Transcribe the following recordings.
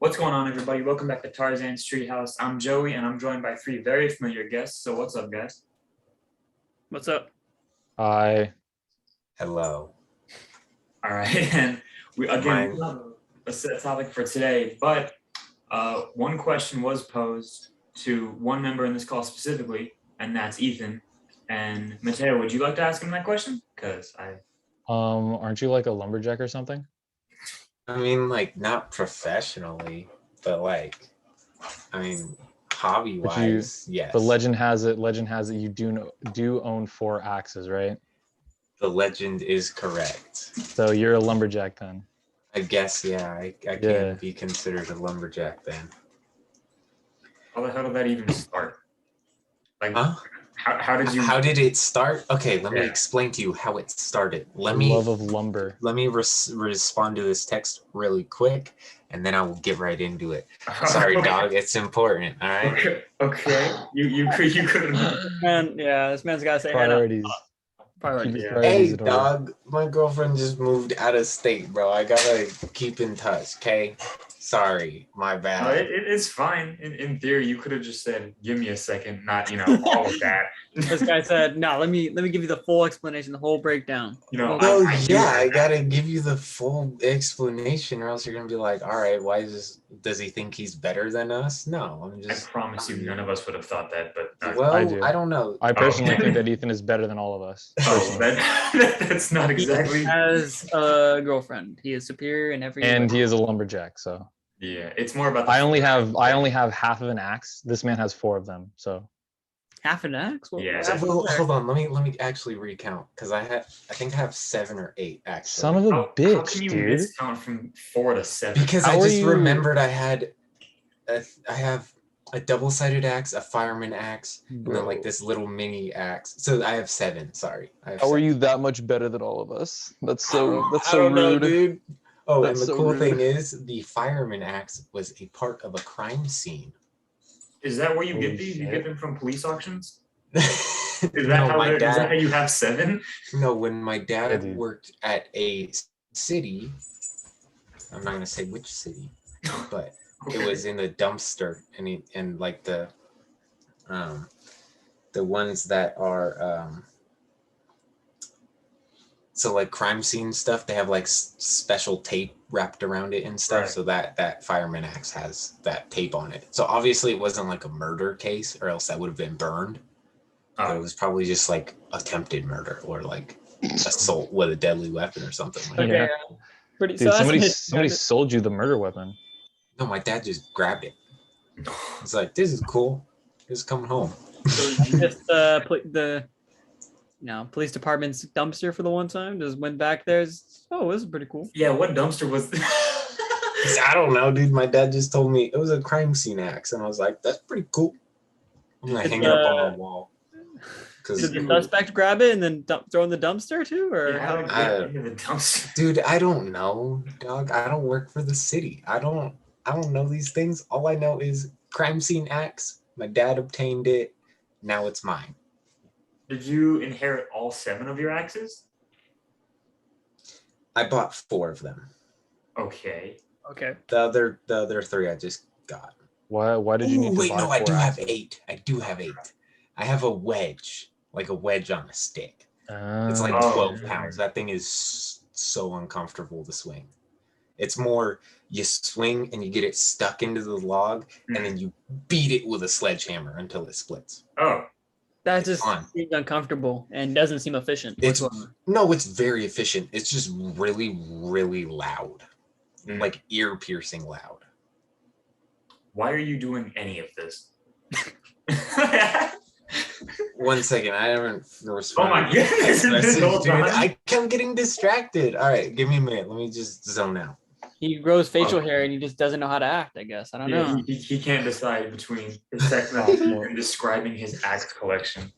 What's going on, everybody? Welcome back to Tarzan's Treehouse. I'm Joey, and I'm joined by three very familiar guests. So what's up, guys? What's up? Hi. Hello. All right, and we have a set topic for today, but one question was posed to one member in this call specifically, and that's Ethan. And Matteo, would you like to ask him that question? Because Aren't you like a lumberjack or something? I mean, like, not professionally, but hobby-wise, yes. The legend has it you do own 4 axes, right? The legend is correct. So you're a lumberjack then. I guess, yeah. I can't be considered a lumberjack then. how the hell did that even start? Like, Huh? How did you? How did it start? Okay, let me explain to you how it started. Love of lumber. Let me respond to this text really quick, and then I will get right into it. Sorry, dog. It's important. All right. Okay. You couldn't. Man, yeah, this man's got to say Priorities. Priorities. Hey, dog. My girlfriend just moved out of state, bro. I gotta keep in touch. Okay. Sorry, my bad. No, it's fine. In theory, you could have just said, "Give me a second," not all of that. This guy said, "No, let me give you the full explanation, the whole breakdown." I gotta give you the full explanation, or else you're gonna be like, "All right, why does he think he's better than us?" No, I promise you, none of us would have thought that. But I don't know. I personally think that Ethan is better than all of us. That's not exactly. He has a girlfriend. He is superior in every. And he is a lumberjack, so. Yeah, it's more about. I only have half of an axe. This man has 4 of them, so. Half an axe? Yeah. Well, hold on. Let me actually recount, because I think I have 7 or 8 actually. Son of a bitch, how can you dude. miscount from 4 to 7? Because I just remembered I have a double-sided axe, a fireman axe, and then like this little mini axe. So I have 7. Sorry. How are you that much better than all of us? That's so I don't know, rude, dude. Oh, that's and the so cool rude. thing is, the fireman axe was a part of a crime scene. Is that where you Holy get these? You shit. get them from police auctions? Is Is that how you have 7? No, when my dad dude. worked at a city, I'm not gonna say which city, but it was in the dumpster, and like the ones that are so like crime scene stuff, they have like special tape wrapped around it and stuff. Right. So that fireman axe has that tape on it. So obviously it wasn't like a murder case, or else that would have been burned. But it was probably just like attempted murder, or like assault with a deadly weapon or something like Okay. that. Pretty. Dude, So somebody sold you the murder weapon. No, my dad just grabbed it. He's like, "This is cool. This is coming home." just the police department's dumpster for the one time. Just went back there. Oh, this is pretty cool. Yeah, what dumpster was? I don't know, dude. My dad just told me it was a crime scene axe, and I was like, "That's pretty cool." I'm gonna hang it up on my wall. Did the suspect grab it and then throw in the dumpster too, or How did get into the dumpster? Dude, I don't know, dog. I don't work for the city. I don't know these things. All I know is crime scene axe. My dad obtained it. Now it's mine. Did you inherit all 7 of your axes? I bought 4 of them. Okay. The other 3 I just got. Why did you need to buy 4 I do have axes? 8. I do have 8. I have a wedge, like a wedge on a stick. It's like Oh. 12 pounds. That thing is so uncomfortable to swing. It's more you swing and you get it stuck into the log, and then you beat it with a sledgehammer until it splits. Oh. that just fun. seems uncomfortable and doesn't seem efficient? It's very efficient. It's just really, really loud, like ear-piercing loud. Why are you doing any of this? 1 second, I haven't responded. Oh my goodness, dude! I'm getting distracted. All right, give me a minute. Let me just zone out. He grows facial hair and he just doesn't know how to act, I guess. I don't know. He can't decide between his text message and describing his axe collection.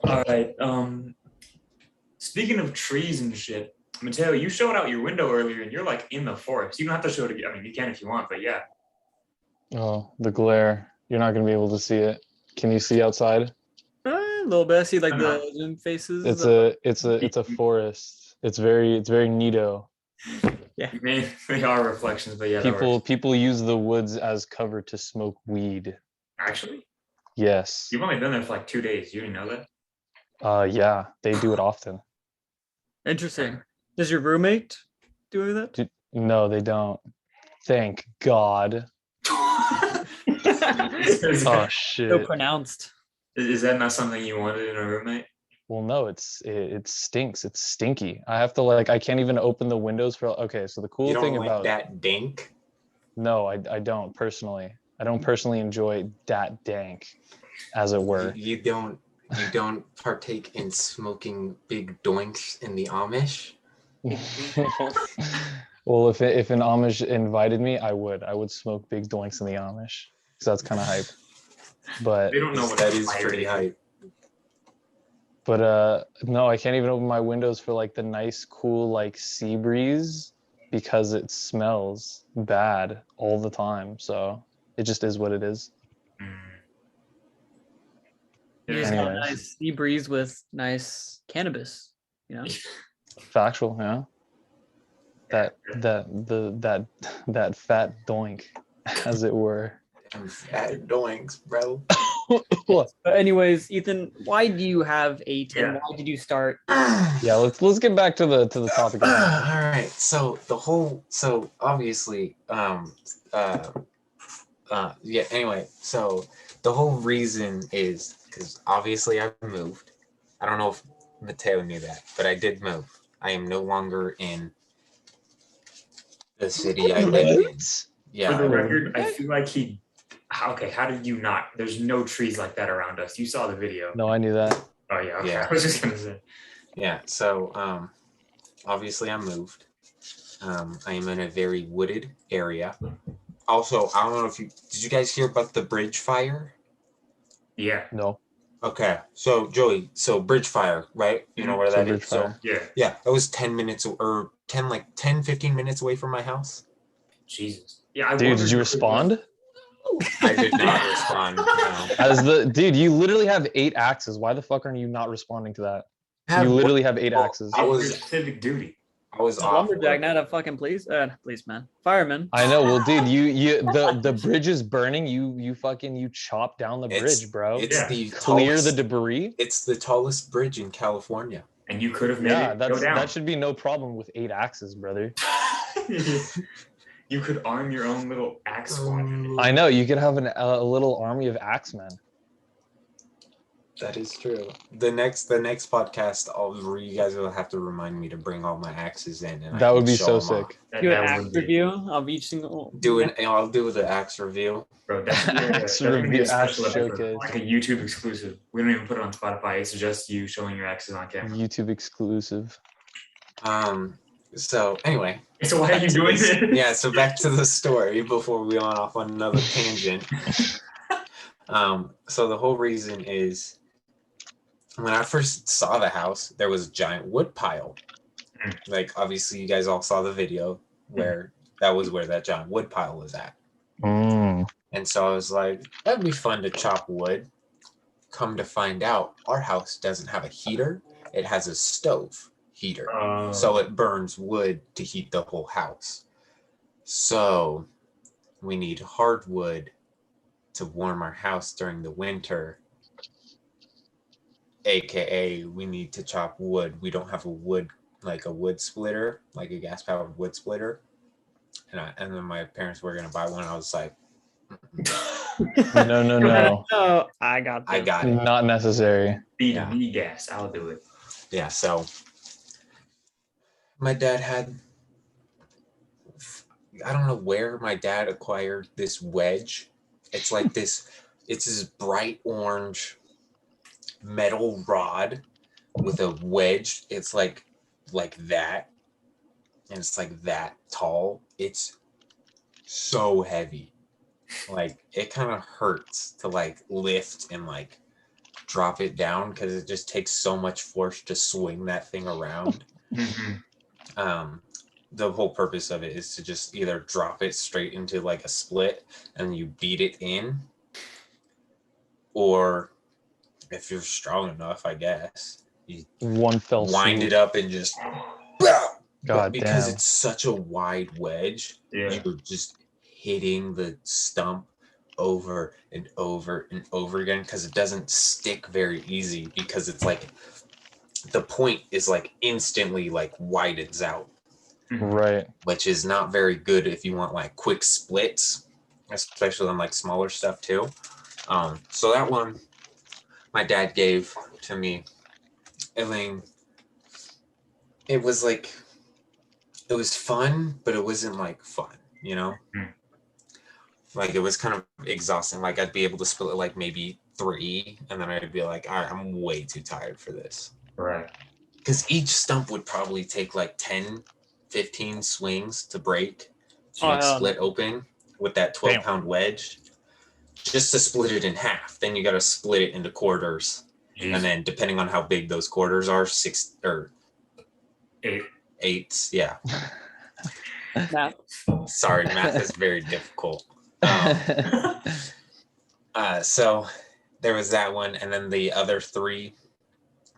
All right. Speaking of trees and shit, Matteo, you showed out your window earlier and you're like in the forest. You don't have to show it again. I mean, you can if you want, but yeah. Oh, the glare. You're not going to be able to see it. Can you see outside? A little bit. I see like the Zoom faces. It's a forest. It's very neato. Yeah. They are reflections, but yeah, that works. People use the woods as cover to smoke weed. Actually, Yes. you've only been there for like 2 days. You didn't know that? Yeah, they do it often. Interesting. Does your roommate do that? No, they don't. Thank God. is, Oh So shit. pronounced. is that not something you wanted in a roommate? Well, no, it stinks. It's stinky. I have to I can't even open the windows for. Okay, so the cool You don't thing like about that dink? no, I don't personally. I don't personally enjoy that dank, as it were. You don't partake in smoking big doinks in the Amish? Well, if an Amish invited me, I would smoke big doinks in the Amish because that's kind of hype. But They don't know what That a is fire pretty is. hype. no, I can't even open my windows for like the nice, cool like sea breeze because it smells bad all the time. So it just is what it is. Mm. You It just is got a Anyways. nice sea breeze with nice cannabis. You know. Factual, yeah. That fat doink, as it were. Damn fat doinks, bro. But anyways, Ethan, why do you have 8 and Yeah. why did you start? Yeah, let's get back to the topic. All right. So obviously, yeah. Anyway, so the whole reason is because obviously I moved. I don't know if Matteo knew that, but I did move. I am no longer in the city I lived in. For Yeah. the record, I feel like okay, how did you not? There's no trees like that around us. You saw the video. No, I knew that. Oh yeah, okay. Yeah. I was just gonna say. Yeah. So obviously I moved. I am in a very wooded area. Also, I don't know if did you guys hear about the bridge fire? Yeah. No. Okay, so Joey, so bridge fire, right? You know where So that bridge is? So fire. Yeah. yeah, I was 10 minutes or 15 minutes away from my house. Jesus. Yeah. I Dude, wondered did you if it was- respond? I did not respond. No. Dude, you literally have 8 axes. Why the fuck are you not responding to that? Have You one- literally have 8 well, axes. I It's was your civic duty. I was A off lumberjack, work. not a fucking policeman, fireman. I know. Well, dude, the bridge is burning. You chop down the bridge, bro. It's Yeah. the Clear the tallest, debris. It's the tallest bridge in California. And you could have made Yeah, it go that down. should be no problem with 8 axes, brother. You could arm your own little axe squadron. I know. You could have a little army of axemen. That is true. The next podcast, you guys will have to remind me to bring all my axes in, and I That can would be show so 'em off. sick. Do an That axe would be- review of each single. I'll do the axe reveal. Bro, that's gonna be Axe a review, axe special episode, showcase. like a YouTube exclusive. We don't even put it on Spotify. It's just you showing your axes on camera. YouTube exclusive. So anyway. So why are you doing this? Yeah, so back to the story before we went off on another tangent. So the whole reason is when I first saw the house, there was a giant wood pile. Like obviously you guys all saw the video where that was where that giant wood pile was at. Mm. And so I was like, that'd be fun to chop wood. Come to find out, our house doesn't have a heater. It has a stove heater. So it burns wood to heat the whole house. So we need hardwood to warm our house during the winter. AKA we need to chop wood. We don't have a wood splitter, like a gas powered wood splitter. And then my parents were gonna buy one. I was like, No. Oh, I got this. I got it. Not necessary. Feed Yeah. me gas. I'll do it. Yeah, so my dad had, I don't know where my dad acquired this wedge. It's like this, it's this bright orange metal rod with a wedge. It's like that. And it's like that tall. It's so heavy. Like it kind of hurts to like lift and like drop it down because it just takes so much force to swing that thing around. The whole purpose of it is to just either drop it straight into like a split and you beat it in, or if you're strong enough, I guess you One fell wind swoop. it up and just God because damn. it's such a wide wedge, Yeah. you're just hitting the stump over and over and over again because it doesn't stick very easy because it's like the point is like instantly like widens out, Right. which is not very good if you want like quick splits, especially on like smaller stuff too. So that one my dad gave to me. I mean, it was like, it was fun, but it wasn't like fun, you know? Like it was kind of exhausting. Like I'd be able to split like maybe 3, and then I'd be like, all right, I'm way too tired for this. Right. Because each stump would probably take like 10, 15 swings to break. So you'd split open with that 12-pound wedge just to split it in half. Then you got to split it into quarters. Jeez. And then depending on how big those quarters are, 6 or 8. Yeah. Math. Sorry, math is very difficult. So there was that one, and then the other 3,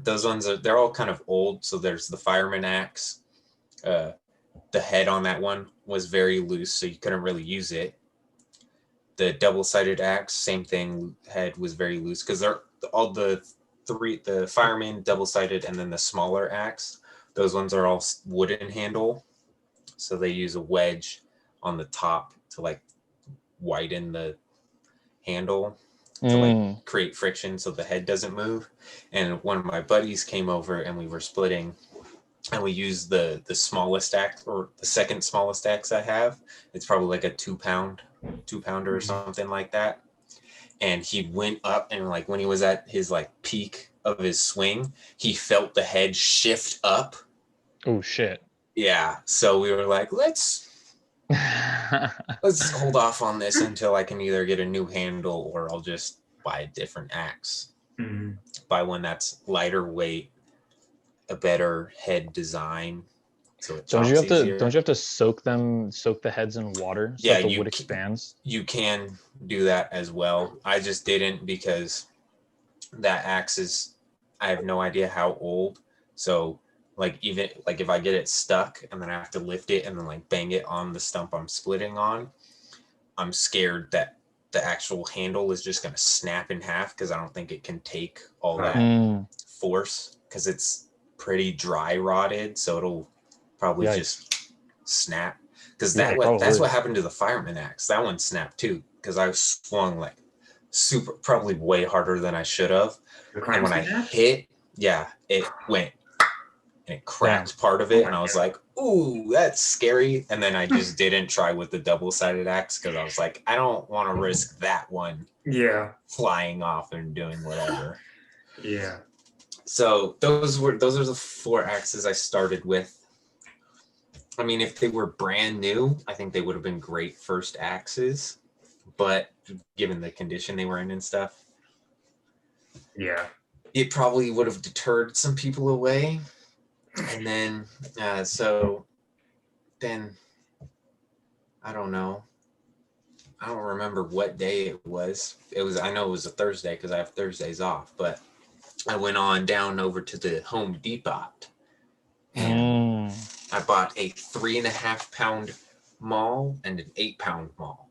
those ones they're all kind of old. So there's the fireman axe. The head on that one was very loose, so you couldn't really use it. The double-sided axe, same thing, head was very loose because they're all the 3, the fireman, double-sided, and then the smaller axe. Those ones are all wooden handle, so they use a wedge on the top to like widen the handle to like create friction so the head doesn't move. And one of my buddies came over and we were splitting, and we used the smallest axe, or the second smallest axe I have. It's probably like a 2-pounder or something like that. And he went up, and like when he was at his like peak of his swing, he felt the head shift up. Oh shit. Yeah. So we were like, let's hold off on this until I can either get a new handle or I'll just buy a different axe. Buy one that's lighter weight, a better head design. So it don't you have easier. to soak the heads in water so that the wood expands? You can do that as well. I just didn't because that axe is, I have no idea how old. So like even like if I get it stuck and then I have to lift it and then like bang it on the stump I'm splitting on, I'm scared that the actual handle is just going to snap in half because I don't think it can take all that force because it's pretty dry rotted. So it'll probably just snap because that's what happened to the fireman axe. That one snapped too because I swung like super, probably way harder than I should have. And when I hit, it went and it cracked part of it. And I was like, ooh, that's scary. And then I just didn't try with the double-sided axe because I was like, I don't want to risk that one flying off and doing whatever. Yeah. So those are the 4 axes I started with. I mean, if they were brand new, I think they would have been great first axes, but given the condition they were in and stuff, it probably would have deterred some people away. And then, so then, I don't know. I don't remember what day it was. I know it was a Thursday because I have Thursdays off, but I went on down over to the Home Depot and I bought a 3.5-pound maul and an 8-pound maul.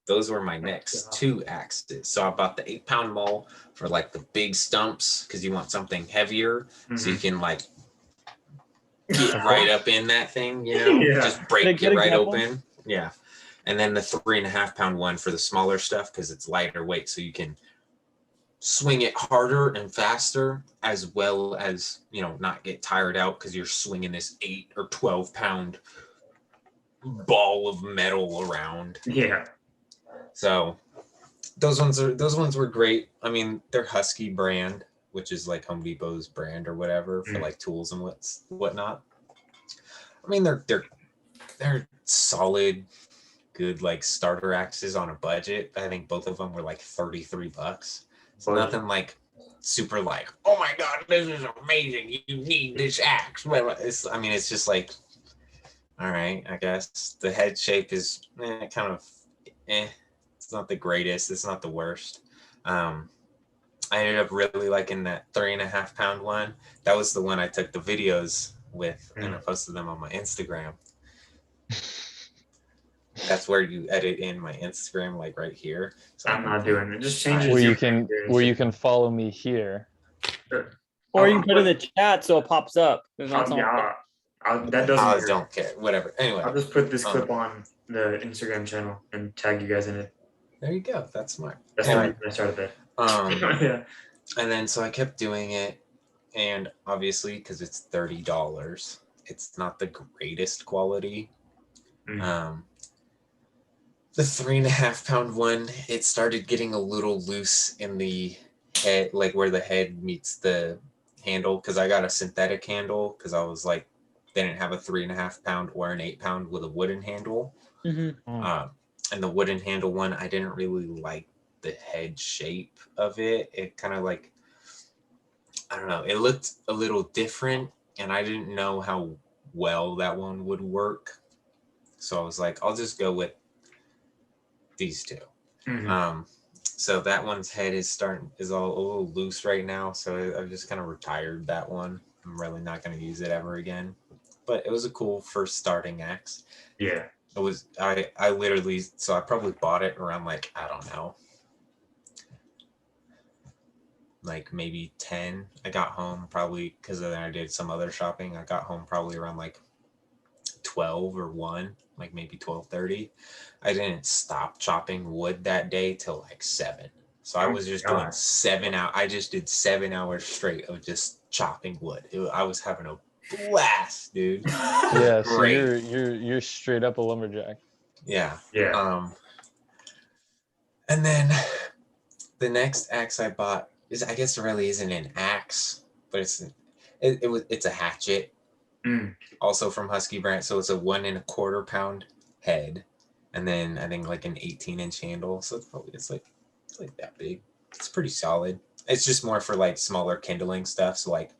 Those were my next 2 axes. So I bought the 8-pound maul for like the big stumps because you want something heavier so you can like get right up in that thing, you know, just break it right open. Yeah. And then the 3.5-pound one for the smaller stuff because it's lighter weight, so you can swing it harder and faster, as well as, you know, not get tired out because you're swinging this 8 or 12-pound ball of metal around. Yeah. So those ones were great. I mean, they're Husky brand, which is like Home Depot's brand or whatever for like tools and whatnot. I mean, they're solid, good like starter axes on a budget. I think both of them were like $33. So nothing like super like, oh my god, this is amazing, you need this axe. It's just like, all right, I guess the head shape is kind of it's not the greatest, it's not the worst. I ended up really liking that 3.5-pound one. That was the one I took the videos with, and I posted them on my Instagram. That's where you edit in my Instagram, like right here. So I'm not doing it. Just change it. Where you can follow me here. Sure. Or you can put it in the chat so it pops up. That doesn't. I don't care. Whatever. Anyway, I'll just put this clip on the Instagram channel and tag you guys in it. There you go. That's smart. That's anyway, the reason I started that. Yeah. And then so I kept doing it, and obviously because it's $30, it's not the greatest quality. The 3.5 pound one, it started getting a little loose in the head, like where the head meets the handle, because I got a synthetic handle because I was like, they didn't have a 3.5 pound or an 8 pound with a wooden handle. And the wooden handle one, I didn't really like the head shape of it. It kind of like, I don't know, it looked a little different, and I didn't know how well that one would work. So I was like, I'll just go with these two. So that one's head is all a little loose right now. So I've just kind of retired that one. I'm really not going to use it ever again. But it was a cool first starting axe. Yeah. It was, I literally, so I probably bought it around like, I don't know, like maybe 10. I got home probably, because then I did some other shopping. I got home probably around like 12 or 1, like maybe 12:30. I didn't stop chopping wood that day till like 7. So I was just doing 7 hours. I just did 7 hours straight of just chopping wood. I was having a blast, dude. Yeah, so you're straight up a lumberjack. Yeah. Yeah. And then the next axe I bought is, I guess it really isn't an axe, but it's a hatchet. Also from Husky brand. So it's a 1 1/4 pound head, and then I think like an 18-inch handle. So it's like that big. It's pretty solid. It's just more for like smaller kindling stuff. So like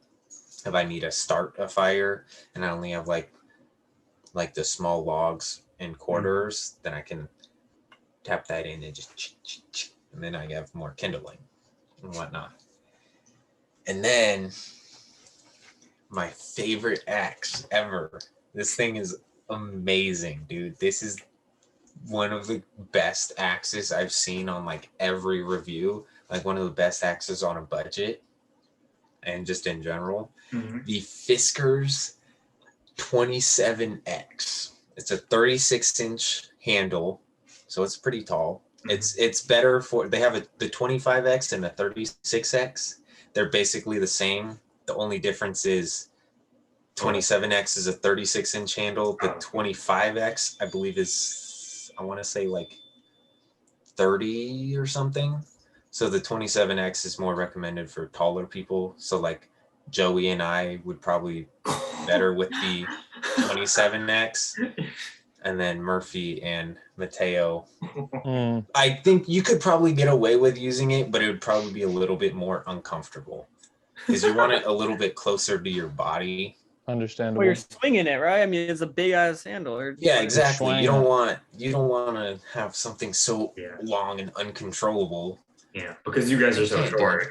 if I need to start a fire and I only have like the small logs and quarters, then I can tap that in and just and then I have more kindling and whatnot. And then my favorite axe ever. This thing is amazing, dude. This is one of the best axes I've seen on like every review. Like one of the best axes on a budget and just in general. The Fiskars 27X. It's a 36-inch handle, so it's pretty tall. It's better for, they have the 25X and the 36X. They're basically the same. The only difference is 27X is a 36-inch handle. The 25X, I believe, is, I want to say like 30 or something. So the 27X is more recommended for taller people. So like Joey and I would probably better with the 27X. And then Murphy and Matteo. I think you could probably get away with using it, but it would probably be a little bit more uncomfortable because you want it a little bit closer to your body. Understandable. Well, you're swinging it, right? I mean, it's a big ass handle. Yeah, exactly. You don't want to have something so long and uncontrollable. Yeah, because you guys are so short,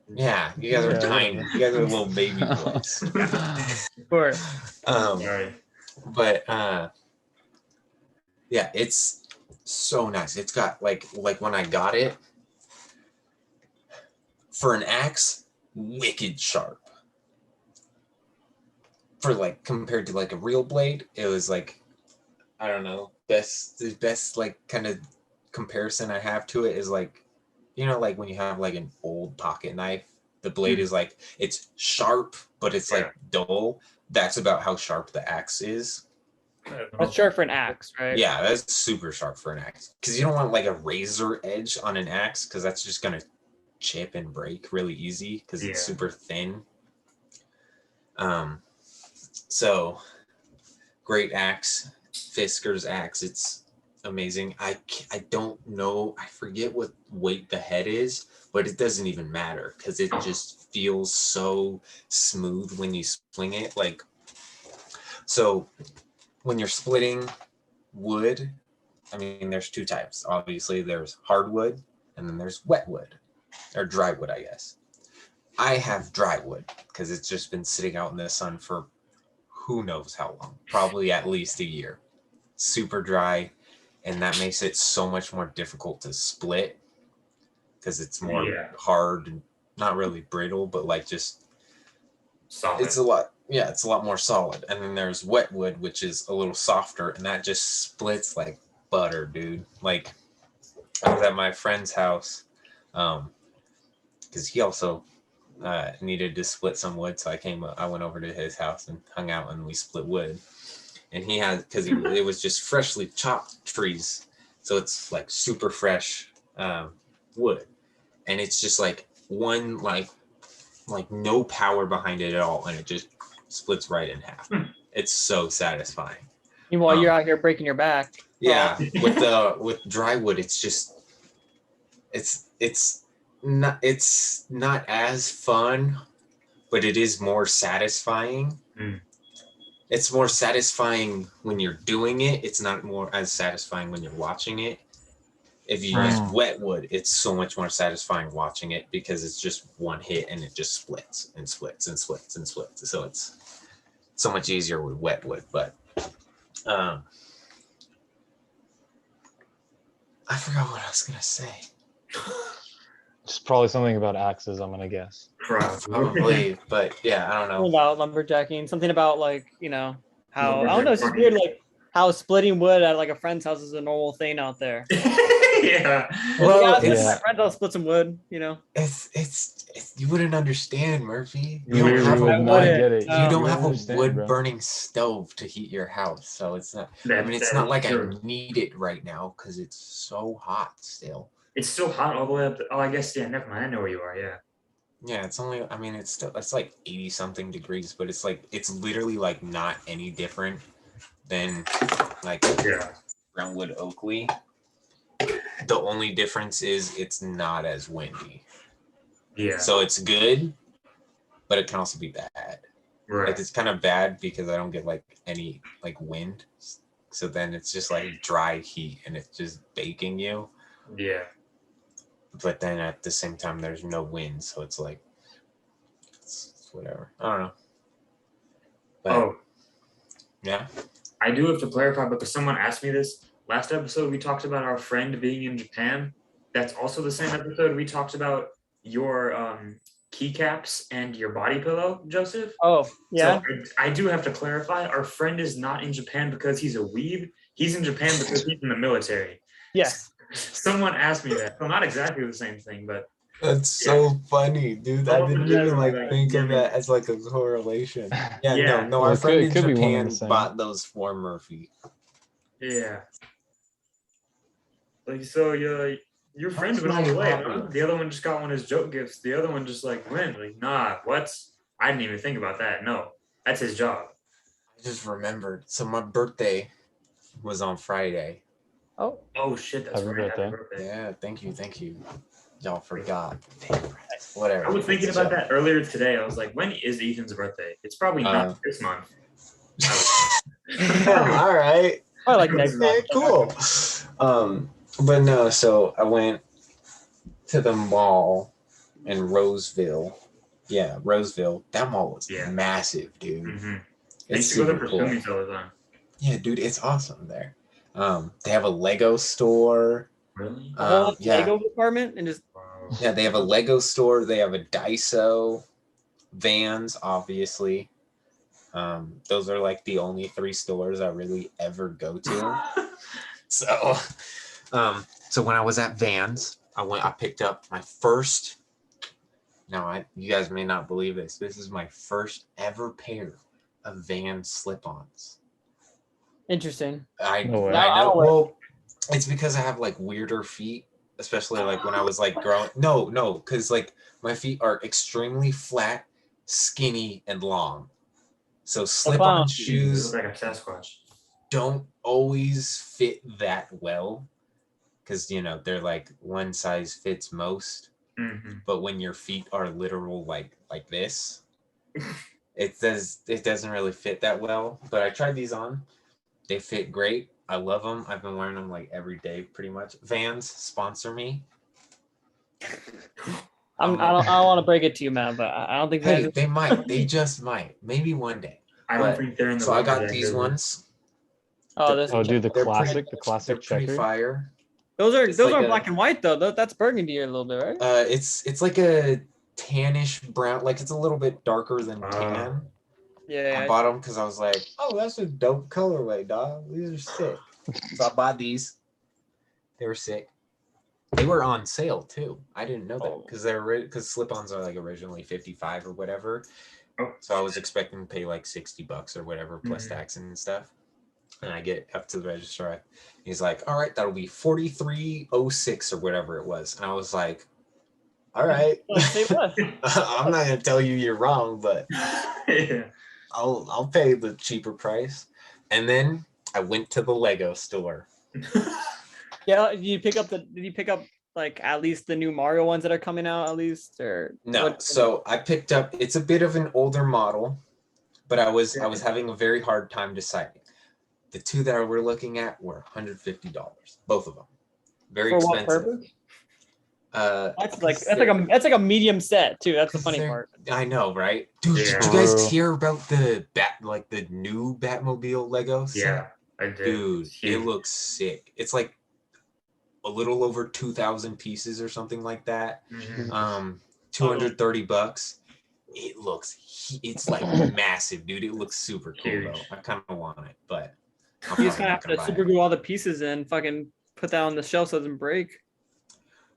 Yeah, you guys are tiny. You guys are little baby boys. Of course. But yeah, it's so nice. It's got like when I got it, for an axe, wicked sharp. For like compared to like a real blade, it was like, I don't know, the best like kind of comparison I have to it is like, you know, like when you have like an old pocket knife, the blade is like, it's sharp, but it's like dull. That's about how sharp the axe is. That's sharp for an axe, right? Yeah, that's super sharp for an axe. Because you don't want like a razor edge on an axe, because that's just going to chip and break really easy because it's super thin. So great axe, Fisker's axe. It's amazing. I don't know, I forget what weight the head is, but it doesn't even matter because it just feels so smooth when you swing it. Like, so when you're splitting wood, I mean, there's two types. Obviously, there's hardwood and then there's wet wood, or dry wood, I guess. I have dry wood because it's just been sitting out in the sun for who knows how long, probably at least a year. Super dry, and that makes it so much more difficult to split because it's more hard and not really brittle, but like just solid. It's a lot more solid. And then there's wet wood, which is a little softer, and that just splits like butter, dude. Like I was at my friend's house, because he also needed to split some wood, so I went over to his house and hung out, and we split wood. And he had, because it was just freshly chopped trees, so it's like super fresh wood, and it's just like one like no power behind it at all, and it just splits right in half. It's so satisfying. Meanwhile, you're out here breaking your back. Yeah, with dry wood, it's just it's not as fun, but it is more satisfying. It's more satisfying when you're doing it. It's not more as satisfying when you're watching it. If you use wet wood, it's so much more satisfying watching it because it's just one hit and it just splits and splits and splits and splits. So it's so much easier with wet wood. But I forgot what I was gonna say. Just probably something about axes, I'm gonna guess. Probably, but yeah, I don't know. Something about lumberjacking, something about like, how I don't know, it's just weird, like how splitting wood at like a friend's house is a normal thing out there. Yeah. Well, my friends all split some wood, It's you wouldn't understand, Murphy. You would not get it. You don't have a understand, wood bro. burning stove to heat your house, so it's not. It's not like I need it right now because it's so hot still. It's still hot all the way up. I guess, yeah, never mind. I know where you are, yeah. Yeah, it's only, it's like 80 something degrees, but it's literally like not any different than like Brownwood Oakley. The only difference is it's not as windy. Yeah. So it's good, but it can also be bad. Right. Like it's kind of bad because I don't get like any like wind. So then it's just like dry heat and it's just baking you. Yeah. But then at the same time, there's no wind, so it's like, it's whatever. I don't know. But, yeah. I do have to clarify because someone asked me this last episode. We talked about our friend being in Japan. That's also the same episode we talked about your keycaps and your body pillow, Joseph. Oh, yeah. So I do have to clarify. Our friend is not in Japan because he's a weeb. He's in Japan because he's in the military. Yes. Someone asked me that. So not exactly the same thing, but that's so funny, dude. I didn't even like think of that as like a correlation. Yeah. No. Our friend in Japan bought those for Murphy. Yeah. Like so, your friend went all the way, huh? The other one just got one of his joke gifts. The other one just like went. Like, nah, what? I didn't even think about that. No, that's his job. I just remembered. So my birthday was on Friday. Oh shit, that's right. Happy birthday. Yeah, thank you. Y'all forgot. Whatever. I was thinking about that earlier today. I was like, when is Ethan's birthday? It's probably not this month. All right. I like next month. Cool. But no, so I went to the mall in Roseville. Yeah, Roseville. That mall was massive, dude. Mm-hmm. It's super cool. All the time. Yeah, dude, it's awesome there. They have a Lego store. Really? Lego department and just. Yeah, they have a Lego store. They have a Daiso, Vans, obviously. Those are like the only 3 stores I really ever go to. So when I was at Vans, I picked up my first. Now, you guys may not believe this. This is my first ever pair of Vans Slip-Ons. Interesting. I know. Well, it's because I have like weirder feet, especially like when I was like growing. No, because like my feet are extremely flat, skinny, and long. So slip-on shoes like a Sasquatch don't always fit that well because they're like one size fits most. Mm-hmm. But when your feet are literal like this, it doesn't really fit that well. But I tried these on. They fit great. I love them. I've been wearing them like every day, pretty much. Vans, sponsor me. I don't want to break it to you, man, but I don't think they might. They just might. Maybe one day. I don't But- think they're in the. So I got lumberjack these business. ones. Oh, those Oh, dude, the They're pretty- classic They're pretty checker. fire. those are it's those like are a- black and white though. That's burgundy a little bit, right? It's like a tannish brown, like it's a little bit darker than tan. Yeah. I bought them because I was like, oh, that's a dope colorway, dog. These are sick. So I bought these. They were sick. They were on sale too. I didn't know that because slip-ons are like originally 55 or whatever. Oh. So I was expecting to pay like $60 or whatever plus tax and stuff. And I get up to the register. He's like, all right, that'll be $43.06 or whatever it was. And I was like, all right. Say less. I'm not gonna tell you you're wrong, but Yeah. I'll pay the cheaper price. And then I went to the Lego store. Yeah, did you pick up like at least the new Mario ones that are coming out at least, or No, so I picked up. It's a bit of an older model, but I was having a very hard time deciding. The two that we're looking at were $150, both of them. Very for what expensive. purpose? That's because like a medium set too. That's the funny they're- part. I know, right? Dude, Yeah. did you guys hear about the new Batmobile Lego set? Yeah, I did. Dude, It's it huge. looks sick. It's like a little over 2,000 pieces or something like that. Mhm. $230. It's like massive, dude. It looks super cool Huge. though. I kind of want it, but I'm You just probably kind of not have gonna to buy super it. glue all the pieces and fucking put that on the shelf so it doesn't break.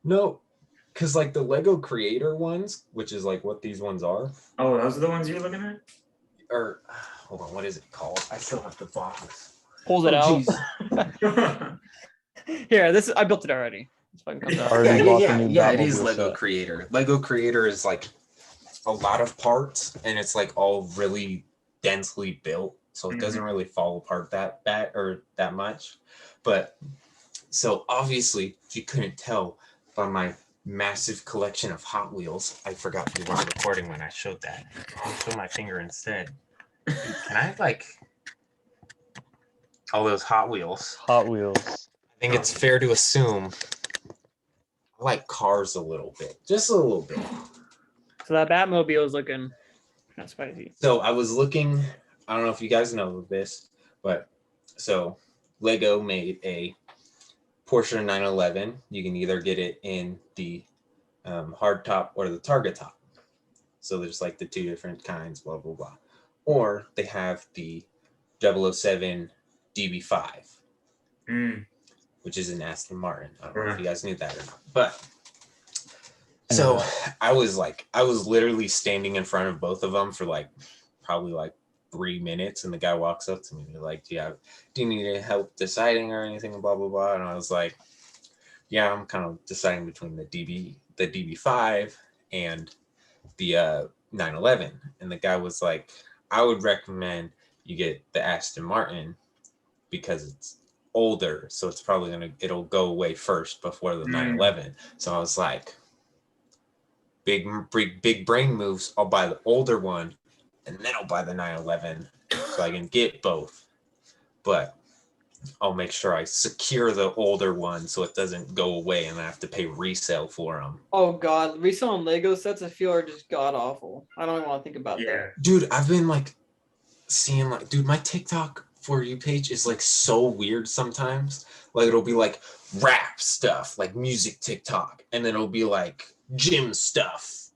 No, because like the Lego Creator ones, which is like what these ones are, Oh, those are the ones you're looking at? or hold on, what is it called? I still have the box. Pulls it Oh, out. jeez. Here, I built it already. This fucking comes out. Already bought the new It is Batmobile Lego set. Creator. Lego Creator is like a lot of parts, and it's like all really densely built, so it doesn't really fall apart that much. But so obviously, if you couldn't tell by my massive collection of Hot Wheels, I forgot we weren't recording when I showed that. I'll show my finger instead. Dude, can I like all those Hot Wheels? Hot Wheels. I think it's fair to assume I like cars a little bit, just a little bit. So that Batmobile is looking not spicy. So I was looking, I don't know if you guys know this, but so Lego made a Porsche 911. You can either get it in the hard top or the target top. So there's like the two different kinds, blah, blah, blah. Or they have the 007 DB5, which is an Aston Martin. I don't know if you guys knew that or not. But so I was literally standing in front of both of them for like probably like 3 minutes, and the guy walks up to me and he's like, do you need any help deciding or anything, blah blah blah. And I was like, yeah, I'm kind of deciding between the DB5 and the 911. And the guy was like, I would recommend you get the Aston Martin because it's older, so it's probably it'll go away first before the 911. So I was like, big brain moves. I'll buy the older one, and then I'll buy the 911 so I can get both. But I'll make sure I secure the older one so it doesn't go away and I have to pay resale for them. Oh god, reselling Lego sets I feel are just god awful. I don't even want to think about that. Dude, I've been like seeing like, dude, my TikTok For You page is like so weird sometimes. Like it'll be like rap stuff, like music TikTok, and then it'll be like gym stuff.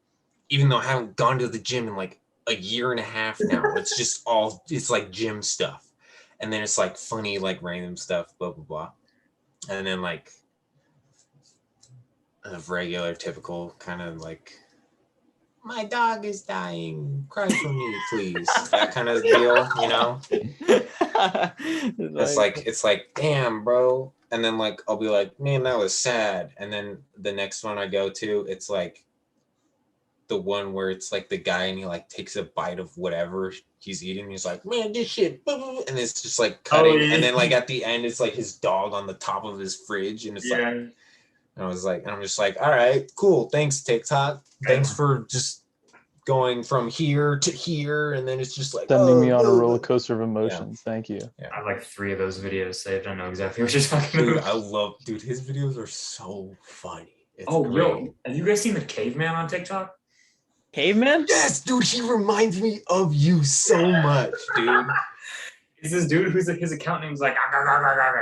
Even though I haven't gone to the gym in like a year and a half now, it's like gym stuff. And then it's like funny, like random stuff, blah, blah, blah. And then like a regular, typical kind of like, my dog is dying, cry for me, please. That kind of deal, you know? It's like, damn, bro. And then like, I'll be like, man, that was sad. And then the next one I go to, it's like the one where it's like the guy and he like takes a bite of whatever he's eating. He's like, man, this shit. And it's just like cutting. And then like at the end, it's like his dog on the top of his fridge. And it's like, and I'm just like, all right, cool. Thanks, TikTok. Thanks for just going from here to here. And then it's just like sending me on a roller coaster of emotions. Yeah. Thank you. Yeah. I have like 3 of those videos saved. I know exactly what you're talking about. Dude, his videos are so funny. It's great. great. Have you guys seen the caveman on TikTok? Caveman? Yes, dude, he reminds me of you so much, dude. Is this dude who's his account name's like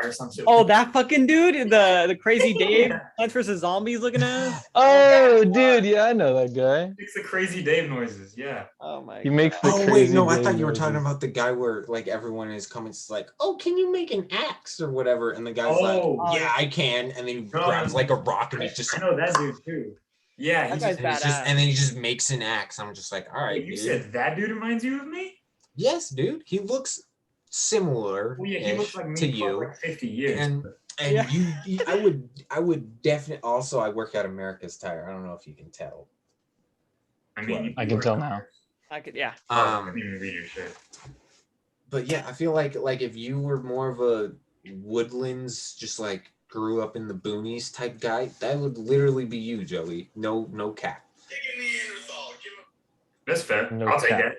or some shit? Oh, that fucking dude, the crazy Dave, Yeah. Plants vs Zombies looking ass. Oh, dude, yeah, I know that guy. Makes the crazy Dave noises. Yeah. Oh my He makes god. the Oh crazy wait, no, I Dave thought you were talking noises. about the guy where like everyone in his comments is like, "Oh, can you make an axe or whatever?" And the guy's like, Oh, "Yeah, I can," and then he No, grabs no, like a rock and he's just I know that dude too. Yeah, That he's guy's just, and, he's just badass. and then he just makes an axe. I'm just like, all right, wait, you dude. said that dude reminds you of me? Yes, dude. He looks similar Well, yeah, he looks like me to for you. like 50 years. And Yeah. I would definitely also I work at America's Tire. I don't know if you can tell. I mean, What? I can tell now. I could, yeah. I didn't even read your shit. But yeah, I feel like if you were more of a woodlands, just like grew up in the boonies type guy, that would literally be you, Joey. No cap. That's fair. No I'll take cap. that.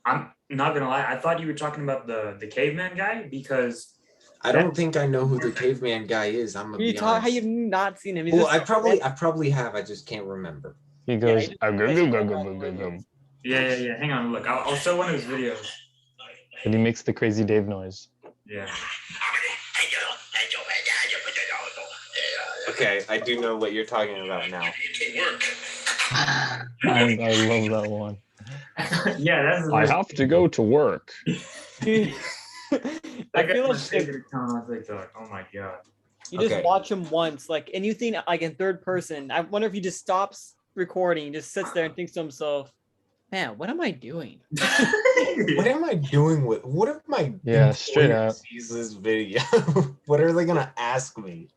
I'm not gonna lie. I thought you were talking about the caveman guy because I don't think I know who the caveman guy is. I'm gonna You be talk, how honest. you've not seen him? He's Well, just I probably have. I just can't remember. He goes, he yeah. Hang on, look. I'll show one of his videos. and he makes the crazy Dave noise. Yeah. Okay, I do know what you're talking about now. I love that one. Yeah, that's. I have to go to work. I I feel my like if favorite account on TikTok. Oh my god. you just Okay. watch him once, like, and you think like in third person, I wonder if he just stops recording, just sits there and thinks to himself, "Man, what am I doing?" What am I doing with? What if my Yeah, straight employer up. sees this video? What are they gonna ask me?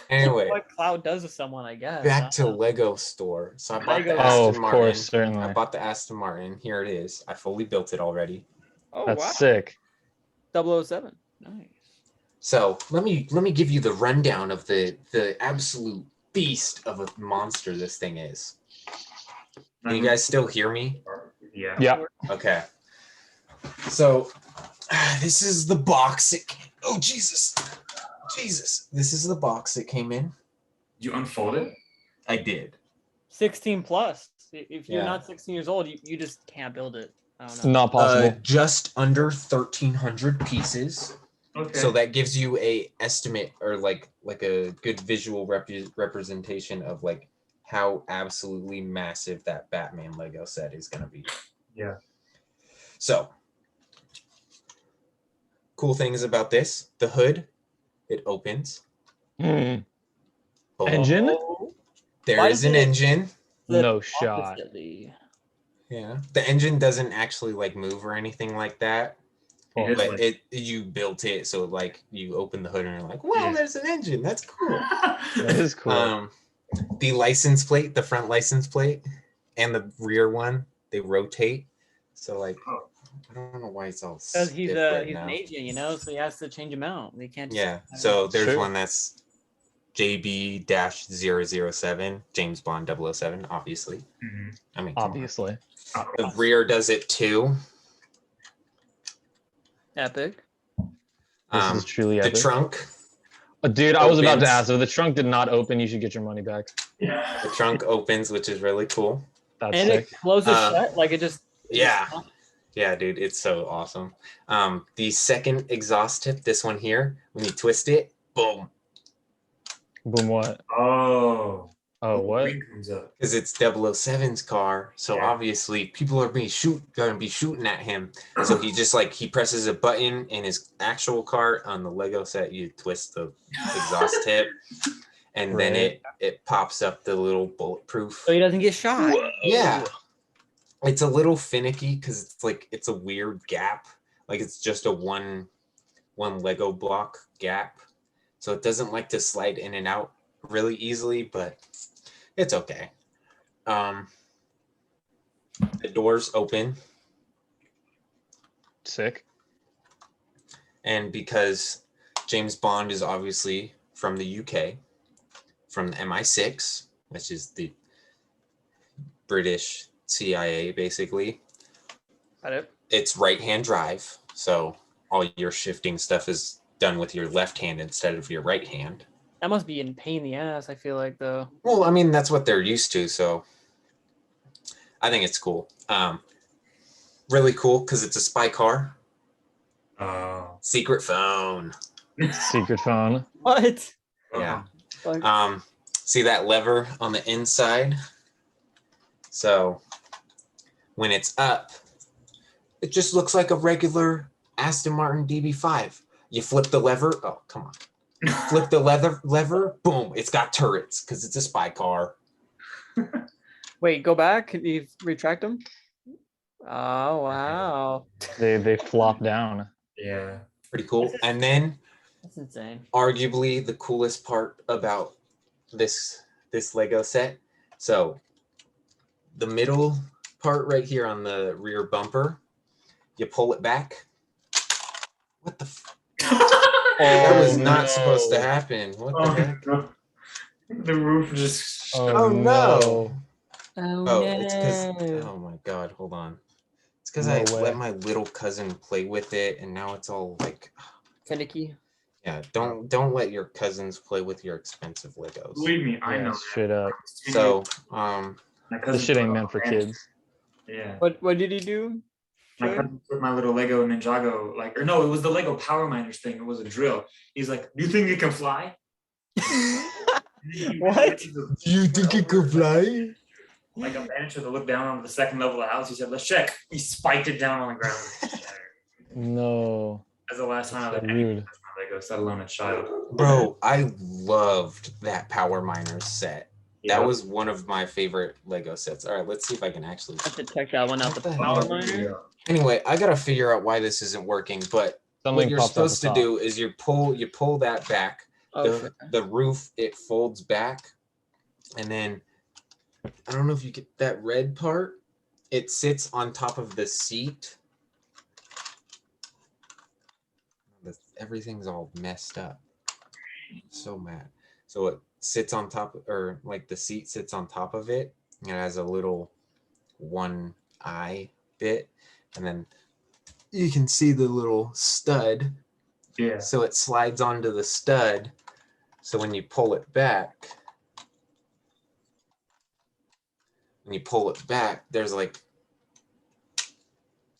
Anyway, What Cloud does to someone, I guess. back to Lego store. So I bought Lego. the Oh, Aston of Martin. course, certainly. I bought the Aston Martin. Here it is. I fully built it already. Oh That's wow, sick. 007. Nice. So let me give you the rundown of the absolute beast of a monster this thing is. Can you guys still hear me? Yeah. Yeah. Okay. So this is the box. Oh Jesus. This is the box it came in. You unfold it? I did. 16 plus. If you're Yeah. not 16 years old, you just can't build it. I don't know. Not possible. Just under 1,300 pieces. Okay. So that gives you a estimate or like a good visual representation of like how absolutely massive that Batman Lego set is going to be. Yeah. So cool things about this, the hood, it opens. Mm. Boom. Engine? Oh, There Why is does an it- engine. No shot. oppositely. Yeah. The engine doesn't actually like move or anything like that. It is But like- you built it so like you open the hood and you're like, well, Yeah. there's an engine. That's cool. That is cool. The license plate, the front license plate, and the rear one, they rotate. So like, Oh. I don't know why it's all Because he's stiff right he's now. an agent, you know, so he has to change him out. They can't. Just, Yeah. So there's Sure. one that's JB-007, James Bond 007, obviously. Mhm. I mean, come on. Obviously. The rear does it too. Epic. This is truly The epic. trunk. Dude, I was about to opens. ask. If the trunk did not open, you should get your money back. Yeah. The trunk opens, which is really cool. That's And sick. it closes Uh, shut, like it just. Yeah. Yeah, dude, it's so awesome. The second exhaust tip, this one here, when you twist it, boom, Boom, what? Oh. Oh, what? Green comes up. because it's 007's car. So Yeah. obviously people are gonna be shooting at him. So he just like he presses a button in his actual car on the Lego set. You twist the exhaust tip, and then Right. it pops up the little bulletproof. So he doesn't get shot. Yeah. It's a little finicky because it's a weird gap. Like it's just a one Lego block gap. So it doesn't like to slide in and out really easily, but it's okay. The doors open, Sick. and because James Bond is obviously from the UK, from the MI6, which is the British CIA basically. Got it. It's right-hand drive, so all your shifting stuff is done with your left hand instead of your right hand. That must be in pain in the ass. I feel like though. Well, I mean that's what they're used to, so I think it's cool. Really cool because it's a spy car. Oh. Secret phone. Secret phone. What? Yeah. Fuck. See that lever on the inside? So when it's up, it just looks like a regular Aston Martin DB5. You flip the lever. Oh, come on. Flip the lever. Boom. It's got turrets because it's a spy car. Wait, go back. Can you retract them? Oh wow. They flop down. Yeah. Pretty cool. And then That's insane. arguably the coolest part about this Lego set. So the middle part right here on the rear bumper, you pull it back. What the that was not supposed to happen. What the heck? No. The roof just Oh no. Oh, Oh, no. it's because oh my god, hold on. It's because No I way. let my little cousin play with it and now it's all like Finicky. yeah, don't let your cousins play with your expensive Legos. believe me, I Yeah, know. straight up. So My This cousin shit put ain't a meant for branch- kids. Yeah. What did he do? My Joey? cousin put my little Lego Ninjago, like, or no, it was the Lego Power Miners thing. It was a drill. He's like, "Do you think it can fly?" What? Do you think it could fly? Like a manager to look down on the second level of the house. He said, "Let's check." He spiked it down on the ground. No. That's the last time I So let rude. touch my Legos, let alone a child. Bro, I loved that Power Miners set. Yeah. That was one of my favorite Lego sets. All right, let's see if I can actually. I have to check that one out. What The the power heck? miner. Anyway, I gotta figure out why this isn't working. But Something what you're popped up supposed to the top. do is you pull that back. Oh, sure. The roof it folds back, and then I don't know if you get that red part. It sits on top of the seat. Everything's all messed up. So mad. So it sits on top, or like the seat sits on top of it. It has a little one eye bit, and then you can see the little stud. Yeah. So it slides onto the stud. So when you pull it back, there's like,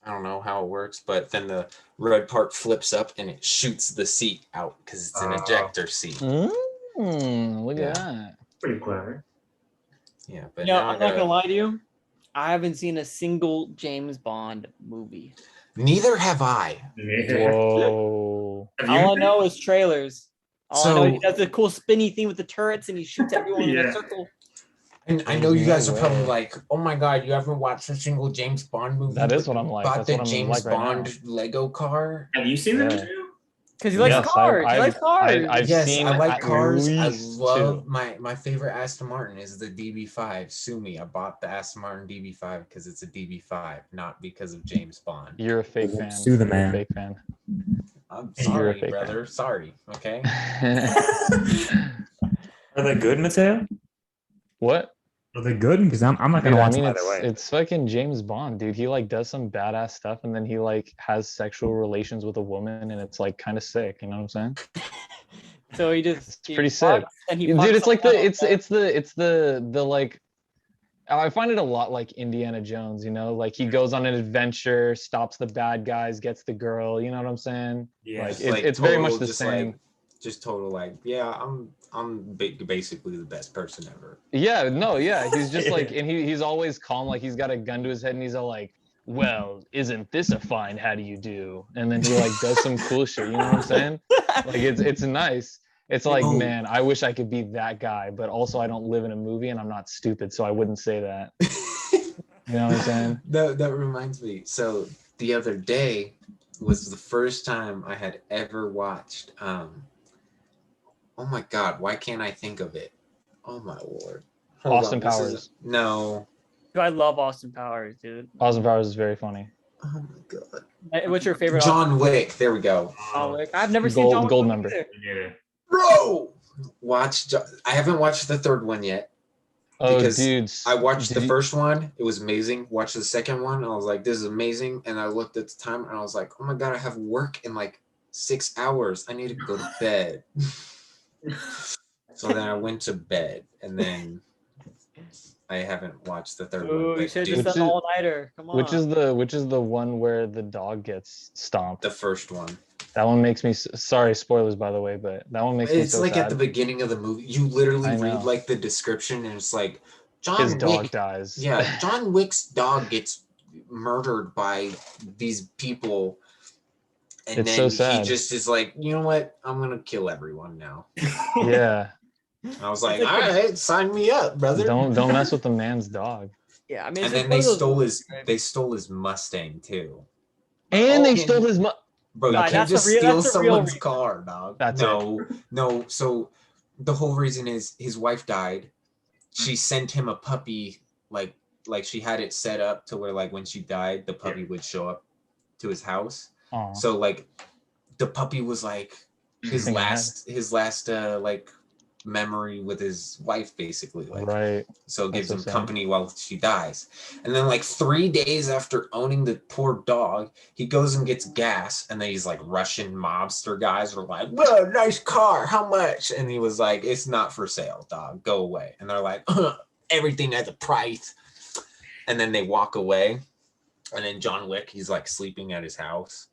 I don't know how it works, but then the red part flips up and it shoots the seat out because it's an ejector seat. Look Yeah. at that. Pretty clever. Yeah, but No, now I'm not gonna lie to you. I haven't seen a single James Bond movie. Neither have I. Whoa. Have you? All I know is trailers. All I know So- he does the cool spinny thing with the turrets and he shoots everyone in Yeah. a circle. And I know you No guys are probably way. like, "Oh my god, you haven't watched a single James Bond movie?" That is but what I'm you like. Bought That's the what I'm James like right now. Bond Lego car. Have you seen them Yeah. too? Because he likes Yes, cars. He I've- likes cars. I've Yes, seen I like at cars. I least love two. my favorite Aston Martin is the DB5. Sue me. I bought the Aston Martin DB5 because it's a DB5, not because of James Bond. You're a fake fan. Sue the You're man. a fake fan. I'm You're a sorry, fake brother. Sorry. Okay. Are they good, Matteo? What? Are they good? Because I'm not Dude, gonna I watch mean, them either way. it's fucking James Bond, dude. He like does some badass stuff, and then he like has sexual relations with a woman, and it's like kind of sick. You know what I'm saying? So he just It's pretty sick. and he Dude, fucks it's like someone the else. it's the like. I find it a lot like Indiana Jones. You know, like he goes on an adventure, stops the bad guys, gets the girl. You know what I'm saying? Yeah. Like Just, it's very much total, the just, same. Like, just total like, yeah, I'm basically the best person ever. Yeah, no, yeah. He's just Yeah. like, and he's always calm, like he's got a gun to his head and he's all like, well, isn't this a fine how do you do? And then he like does some cool shit, you know what I'm saying? Like it's nice. It's like, Oh. man, I wish I could be that guy, but also I don't live in a movie and I'm not stupid, so I wouldn't say that. You know what I'm saying? That reminds me. So the other day was the first time I had ever watched oh my god, why can't I think of it? Oh my lord. Hold Austin on, this Powers. is- No. I love Austin Powers, dude. Austin Powers is very funny. Oh my god. What's your favorite? John Wick. There we go. John Wick? I've never seen John Wick Gold movie member. either. Yeah. Bro! I haven't watched the third one yet. Oh, Because dude. I watched did the you- first one. It was amazing. Watched the second one. And I was like, this is amazing. And I looked at the time and I was like, oh my God, I have work in like 6 hours. I need to go to bed. So then I went to bed and then I haven't watched the third Ooh, one. you But should dude, have just done all nighter. Come on. Which is the one where the dog gets stomped? the first one. That one makes me sorry, spoilers by the way, but that one makes me It's so like sad. at the beginning of the movie, you literally I read know. like the description, and it's like His John dog Wick. dies. Yeah, John Wick's dog gets murdered by these people, and It's then so sad. he just is like, you know what? I'm gonna kill everyone now. Yeah. I was like, all right, sign me up, brother. Don't mess with the man's dog. Yeah, I mean, And it's then one they of those stole movies, his right? Mustang too. And they can't stole you- his Bro, you Right, can't that's just the real- steal that's the real someone's reason. car, dog. That's no. So the whole reason is his wife died. She sent him a puppy, like she had it set up to where like when she died, the puppy would show up to his house. Aw. So like the puppy was like his Thinking ahead. last like memory with his wife, basically. Like Right. so it That's gives so him sad. company while she dies. And then like 3 days after owning the poor dog, he goes and gets gas, and then these like Russian mobster guys are like, whoa, nice car, how much? And he was like, it's not for sale, dog, go away. And they're like, everything has a price. And then they walk away, and then John Wick, he's like sleeping at his house,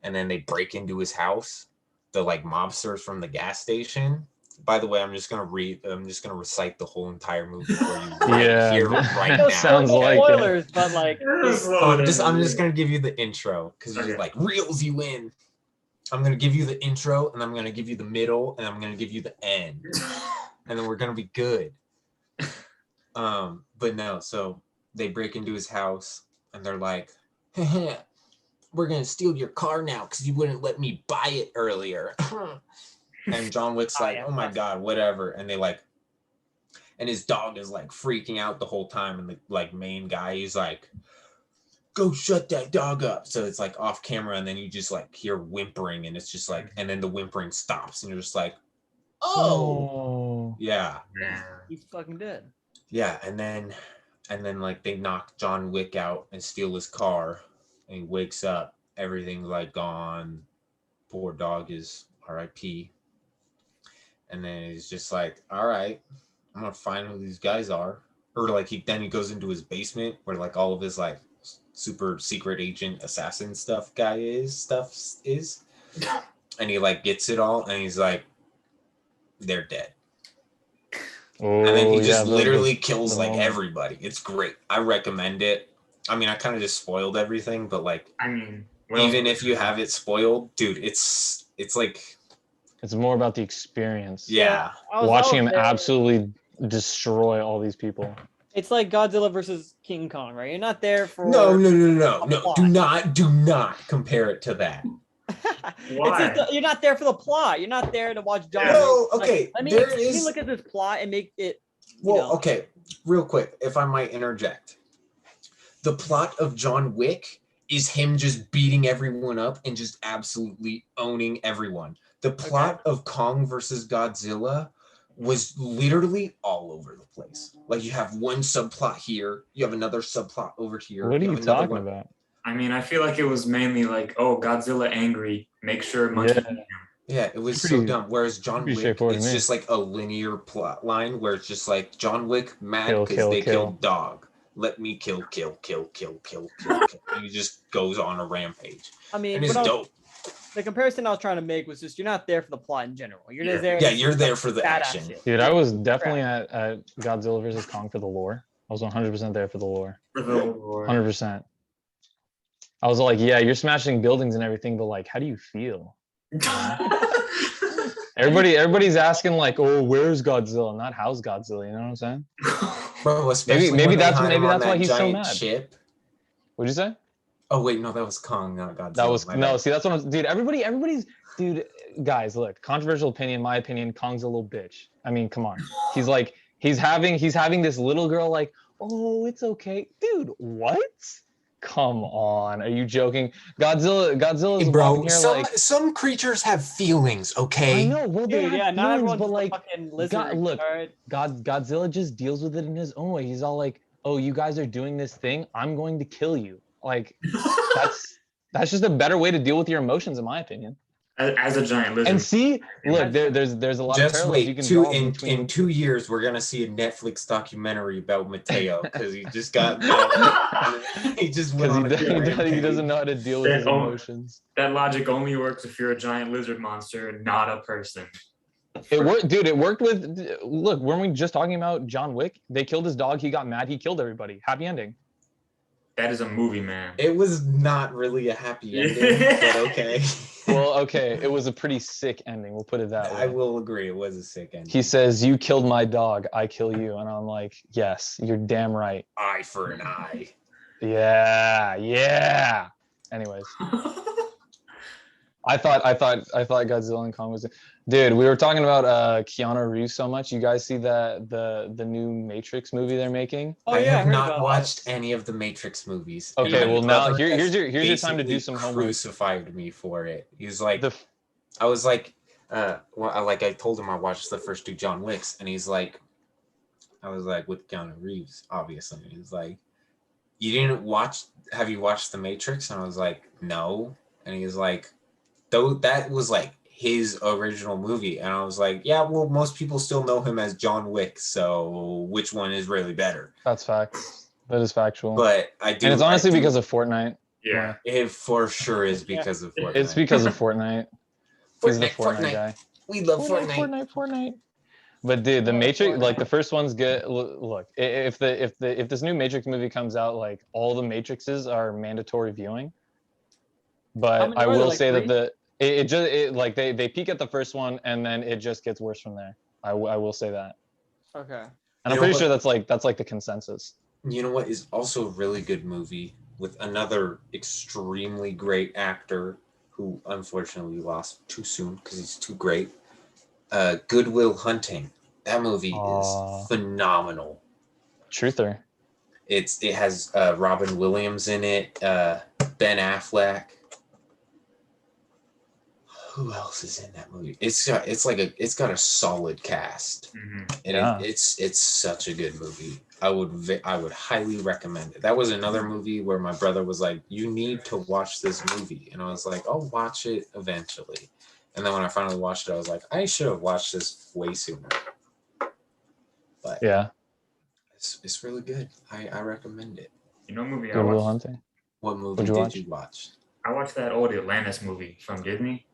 and then they break into his house, the like mobsters from the gas station. By the way, I'm just gonna recite the whole entire movie for you here, right No now. Sounds no like it. spoilers, but like, I'm just gonna give you the intro because it like reels you in. I'm gonna give you the intro, and I'm gonna give you the middle, and I'm gonna give you the end, and then we're gonna be good. But no, so they break into his house, and they're like, we're gonna steal your car now because you wouldn't let me buy it earlier. And John Wick's like, oh my god, whatever. And they like, and his dog is like freaking out the whole time, and the like main guy, he's like, go shut that dog up. So it's like off camera, and then you just like hear whimpering, and it's just like, and then the whimpering stops, and you're just like, oh. Yeah. he's fucking dead. Yeah, and then like they knock John Wick out and steal his car, and he wakes up, everything's like gone. Poor dog is R.I.P. And then he's just like, all right, I'm gonna find who these guys are. Or like he goes into his basement where like all of his like super secret agent assassin stuff is. And he like gets it all, and he's like, they're dead. Oh, And then he yeah, just literally kills the like moment. everybody. It's great. I recommend it. I mean, I kind of just spoiled everything, but like, I mean, even if you have it spoiled, dude, it's like, It's more about the experience. yeah. Watching him absolutely destroy all these people. It's like Godzilla versus King Kong, right? You're not there for No. plot. Do not compare it to that. Why? You're not there for the plot. You're not there to watch John. No, Wick. okay. Let me look at this plot and make it. Okay, real quick, if I might interject. The plot of John Wick is him just beating everyone up and just absolutely owning everyone. The plot of Kong versus Godzilla was literally all over the place. Like you have one subplot here, you have another subplot over here. What are you have another talking one. about? I mean, I feel like it was mainly like, oh, Godzilla angry, make sure monkey. Yeah. Yeah, it was so Pretty- dumb. Whereas John pretty Wick, straightforward to it's me. just like a linear plot line where it's just like John Wick mad Kill, because kill, they kill. killed dog. Let me kill. And he just goes on a rampage. I mean, And it's dope. the comparison I was trying to make was just you're not there for the plot in general. You're just there. Yeah, to you're see there some for the badass action. shit. Dude, I was definitely at Godzilla versus Kong for the lore. I was 100% there for the lore. For the lore. 100%. I was like, yeah, you're smashing buildings and everything, but like, how do you feel? Everybody's asking like, oh, where's Godzilla? Not how's Godzilla. You know what I'm saying? Bro, especially maybe when they that's had him on why that he's so giant mad. ship. What'd you say? Oh wait, no, that was Kong, not Godzilla. That was my no. bad. See, that's what I'm. Dude, everybody's. Dude, guys, look. Controversial opinion. My opinion. Kong's a little bitch. I mean, come on. He's like, he's having this little girl like, oh, it's okay, dude. What? Come on. Are you joking? Godzilla's Hey, bro, walking here like. some creatures have feelings, okay? I know. Well, they Dude, have yeah, not feelings, everyone's but just like, a fucking lizard. look, all right? Godzilla just deals with it in his own way. He's all like, oh, you guys are doing this thing. I'm going to kill you. Like, that's just a better way to deal with your emotions, in my opinion. as a giant lizard. And see, look, there's a lot of Just parallels you wait. can Two draw in between. in 2 years, we're gonna see a Netflix documentary about Matteo because he just got he just went on a He doesn't know how to deal with his emotions. That logic only works if you're a giant lizard monster and not a person. It worked, dude. It worked with. Look, weren't we just talking about John Wick? They killed his dog. He got mad. He killed everybody. Happy ending. That is a movie, man. It was not really a happy ending, but okay. Well, okay, it was a pretty sick ending. We'll put it that way. I will agree. It was a sick ending. He says, "You killed my dog. I kill you," and I'm like, "Yes, you're damn right." Eye for an eye. Yeah. Anyways, I thought Godzilla and Kong was. Dude, we were talking about Keanu Reeves so much. You guys see that the new Matrix movie they're making? Oh I yeah, have heard not about watched that. any of the Matrix movies. Okay, And well my now brother here's has your time to do basically some homework. Crucified me for it. He's like, I was like, I told him I watched the first two John Wicks, and he's like, I was like, with Keanu Reeves, obviously. He's like, you didn't watch? Have you watched The Matrix? And I was like, no. And he's like, though that was like his original movie. And I was like, yeah, well, most people still know him as John Wick, so which one is really better? That's facts. That is factual. But I do, and it's honestly because of Fortnite. Yeah. It for sure is because of Fortnite. It's because of Fortnite. He's the Fortnite guy. We love Fortnite. Fortnite. But dude, the Matrix, like the first one's good. Look, if this new Matrix movie comes out, like all the Matrixes are mandatory viewing. But I will say that they peak at the first one and then it just gets worse from there. I will say that. Okay. And I'm pretty sure that's like the consensus. You know what is also a really good movie with another extremely great actor who unfortunately lost too soon because he's too great. Goodwill Hunting. That movie is phenomenal. Truther. It has Robin Williams in it, Ben Affleck. Who else is in that movie? It's got a solid cast. Mm-hmm. And it's such a good movie. I would highly recommend it. That was another movie where my brother was like, "You need to watch this movie," and I was like, "I'll watch it eventually." And then when I finally watched it, I was like, "I should have watched this way sooner." But yeah, it's really good. I recommend it. You know, movie I Goodwill watched. Hunting. What movie did you watch? I watched that old Atlantis movie from Disney.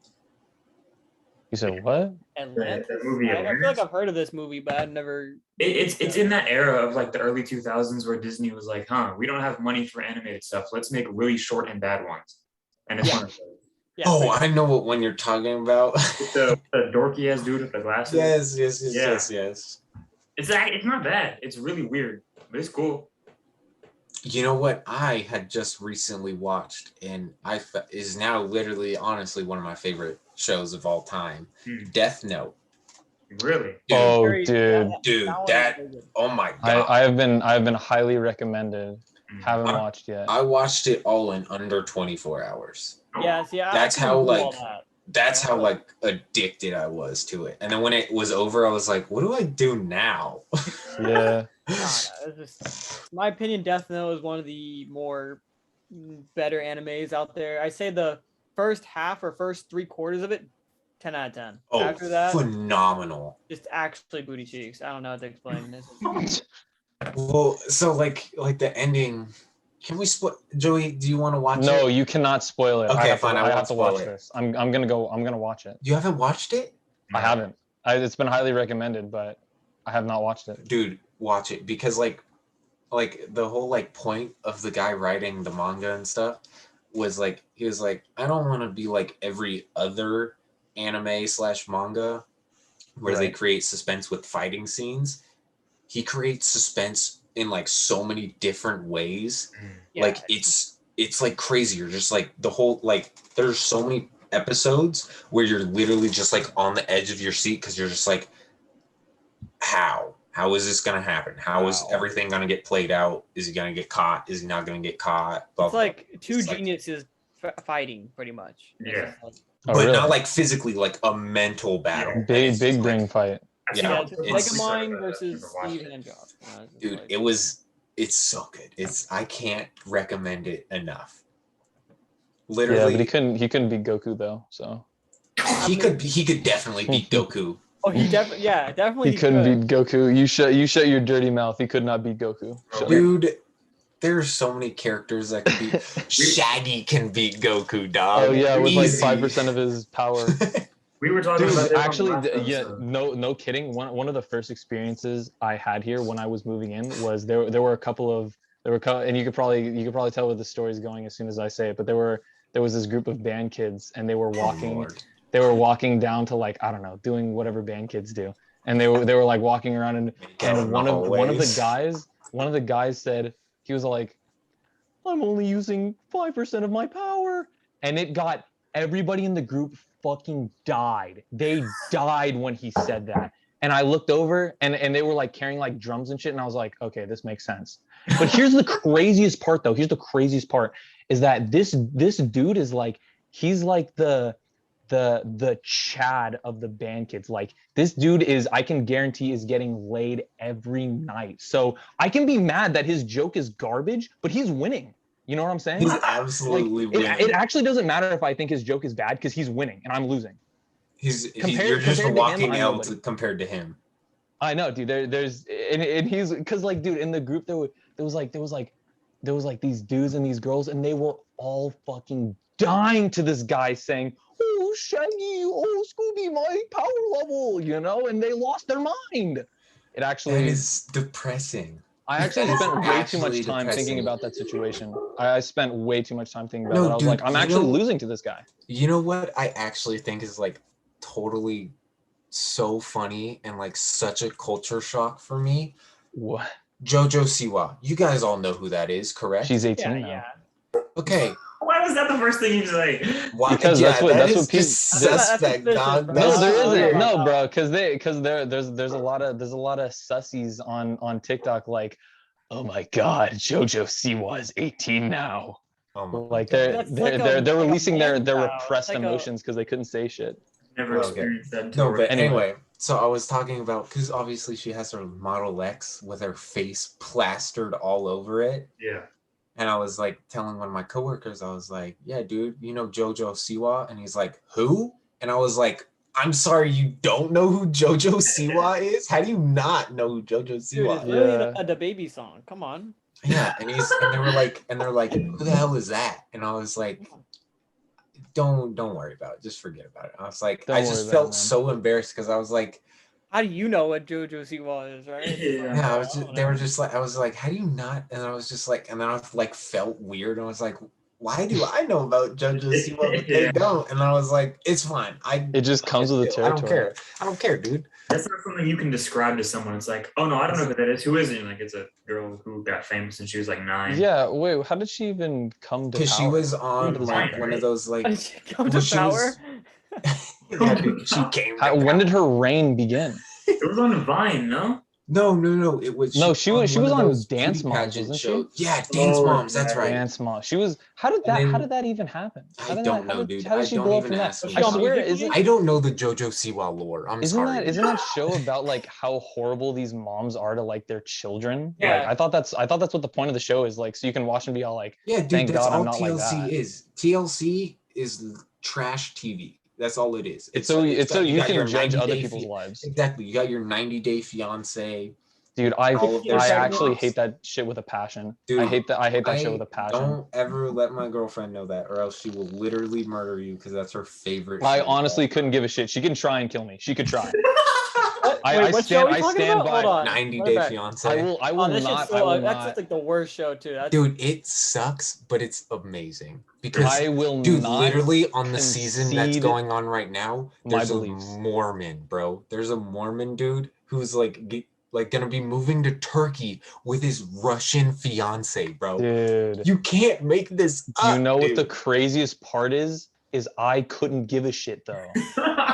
You said what? Atlantis? That movie I feel like Atlantis? I've heard of this movie, but I've never. It's in that era of like the early 2000s where Disney was like, we don't have money for animated stuff. Let's make really short and bad ones. And it's one of those. Yeah, Oh, I know what one you're talking about. The dorky ass dude with the glasses. Yes. It's not bad. It's really weird, but it's cool. You know what I had just recently watched, and is now literally, honestly, one of my favorite shows of all time. Death Note. Really? Dude, Oh, dude, that. Oh my god! I have been highly recommended. Haven't watched yet. I watched it all in under 24 hours. Yeah, see, That's how addicted I was to it. And then when it was over, I was like, what do I do now? Yeah. It's just, my opinion, Death Note is one of the more better animes out there. I say the first half or first 3/4 of it, 10 out of 10. Oh, after that, phenomenal. just actually booty cheeks. I don't know how to explain this. Well, so like the ending. Can we spoil? Joey, do you want to watch it? No, you cannot spoil it. Okay, fine. I have to watch it. this. I'm gonna watch it. You haven't watched it? I haven't. It's been highly recommended, but I have not watched it. Dude, watch it because like the whole like point of the guy writing the manga and stuff was like he was like, I don't want to be like every other anime / manga where they create suspense with fighting scenes. He creates suspense in like so many different ways. Yeah. Like it's like crazy. You're just like the whole like there's so many episodes where you're literally just like on the edge of your seat because you're just like, how is this gonna happen? How is everything gonna get played out? Is he gonna get caught? Is he not gonna get caught? It's like two geniuses fighting pretty much. Yeah. But really? Not like physically, like a mental battle. Big brain fight. Yeah, it's Megamind versus Steve Handjob. Dude, it's so good. I can't recommend it enough. Literally. Yeah, but he couldn't beat Goku though, so. He could definitely beat Goku. Oh, definitely. He couldn't beat Goku. You shut your dirty mouth. He could not beat Goku. Shut up. Dude, there's so many characters that can beat. Shaggy can beat Goku, dog. Oh yeah, with like Easy. 5% of his power. We were talking about Dude, this actually, on the last yeah, episode. no kidding. One of the first experiences I had here when I was moving in was there were a couple of and you could probably tell where the story's going as soon as I say it. But there was this group of band kids and they were walking. Lord. They were walking down to like, I don't know, doing whatever band kids do, and they were like walking around and one of the guys said, he was like, I'm only using 5% of my power, and it got everybody in the group fucking died. They died when he said that. And I looked over and they were like carrying like drums and shit, and I was like, okay, this makes sense. But here's the craziest part though. Here's the craziest part is that this dude is like, he's like the Chad of the band kids. Like this dude is, I can guarantee, is getting laid every night. So I can be mad that his joke is garbage, but he's winning. You know what I'm saying? He's absolutely winning. It actually doesn't matter if I think his joke is bad because he's winning and I'm losing. You're just a walking L compared to him. I know, dude. There's and he's because like, dude, in the group there was like these dudes and these girls, and they were all fucking dying to this guy saying, "Oh, Shaggy, oh, Scooby, my power level," you know, and they lost their mind. It actually That is depressing. I actually spent way too much actually time depressing. thinking about that situation. I spent way too much time thinking about No, it. I was dude, like, I'm actually losing to this guy. You know what I actually think is like totally so funny and like such a culture shock for me? What? JoJo Siwa. You guys all know who that is, correct? She's 18 Yeah, now. yeah. Okay. Why was that the first thing you say? Why? Because yeah, that's what is people. just suspect, suspicious, dog. bro. No, That's there Oh, isn't. yeah. No, bro, because there's a lot of sussies on TikTok like, oh my God, JoJo Siwa is 18 now. Oh my Like God. they're releasing their man-child. repressed It's like emotions because they couldn't say shit. Never Okay. experienced that. No, until but Anyway. anyway, so I was talking about, because obviously she has her Model X with her face plastered all over it. yeah. And I was like telling one of my coworkers, I was like, yeah, dude, you know JoJo Siwa? And he's like, who? And I was like, I'm sorry, you don't know who JoJo Siwa is? How do you not know who JoJo Dude, Siwa it's is? really the baby song. Come on. Yeah, and they're like, who the hell is that? And I was like, don't worry about it. Just forget about it. I was like, Don't I worry just about it, felt man. so embarrassed because I was like, How do you know what JoJo Siwa is, right? Yeah. yeah, I was don't just, they were know. just like, I was like, how do you not? And I was just like, and then I like felt weird. And I was like, why do I know about JoJo Siwa but they Yeah. don't? And I was like, it's fine. It just comes with the I don't territory. care. I don't care, dude. That's not something you can describe to someone. It's like, oh no, I don't know who that is. Who is it? And like, it's a girl who got famous and she was like 9. Yeah, wait, how did she even come to Because she power? was on Who's like lying, one of right? those like, How did she come Well, to she power? was- yeah, dude, she came. to When did power. her reign begin? It was on Vine, no? No. It was. No, she was one of on those Dance beauty Moms, pageant wasn't she? shows. Yeah, Dance Oh, Moms. That's right. Dance Mom. She was. How did that even happen? I don't know, dude. How did she I don't blow up even from that? ask me. I swear, Musical.ly? isn't I don't know the JoJo Siwa lore. I'm isn't sorry. that that show about like how horrible these moms are to like their children? Yeah. Like, I thought that's what the point of the show is, like, so you can watch and be all like, Yeah, dude. Thank That's God I'm all not like TLC that. is. TLC is trash TV. That's all it is. it's so you got can your judge 90 other Day people's Fi- lives. Exactly. You got your 90-Day Fiance. Dude, I all of their actually segments. hate that shit with a passion. Dude, I hate that shit with a passion. Don't ever let my girlfriend know that, or else she will literally murder you because that's her favorite. I show. honestly couldn't give a shit. She can try and kill me. She could try. Wait, what show are we I talking stand about? by. Hold on. 90 Run it Day back. Fiance. I will Oh, that shit's not. so, I will that's not. just like the worst show too. That's, Dude, it sucks, but it's amazing because I will dude, not literally on the season that's concede going on right now, my there's a beliefs. Mormon, bro. There's a Mormon dude who's like gonna be moving to Turkey with his Russian fiance, bro. Dude. You can't make this Do you up, know what the dude. craziest part is? Is I couldn't give a shit though.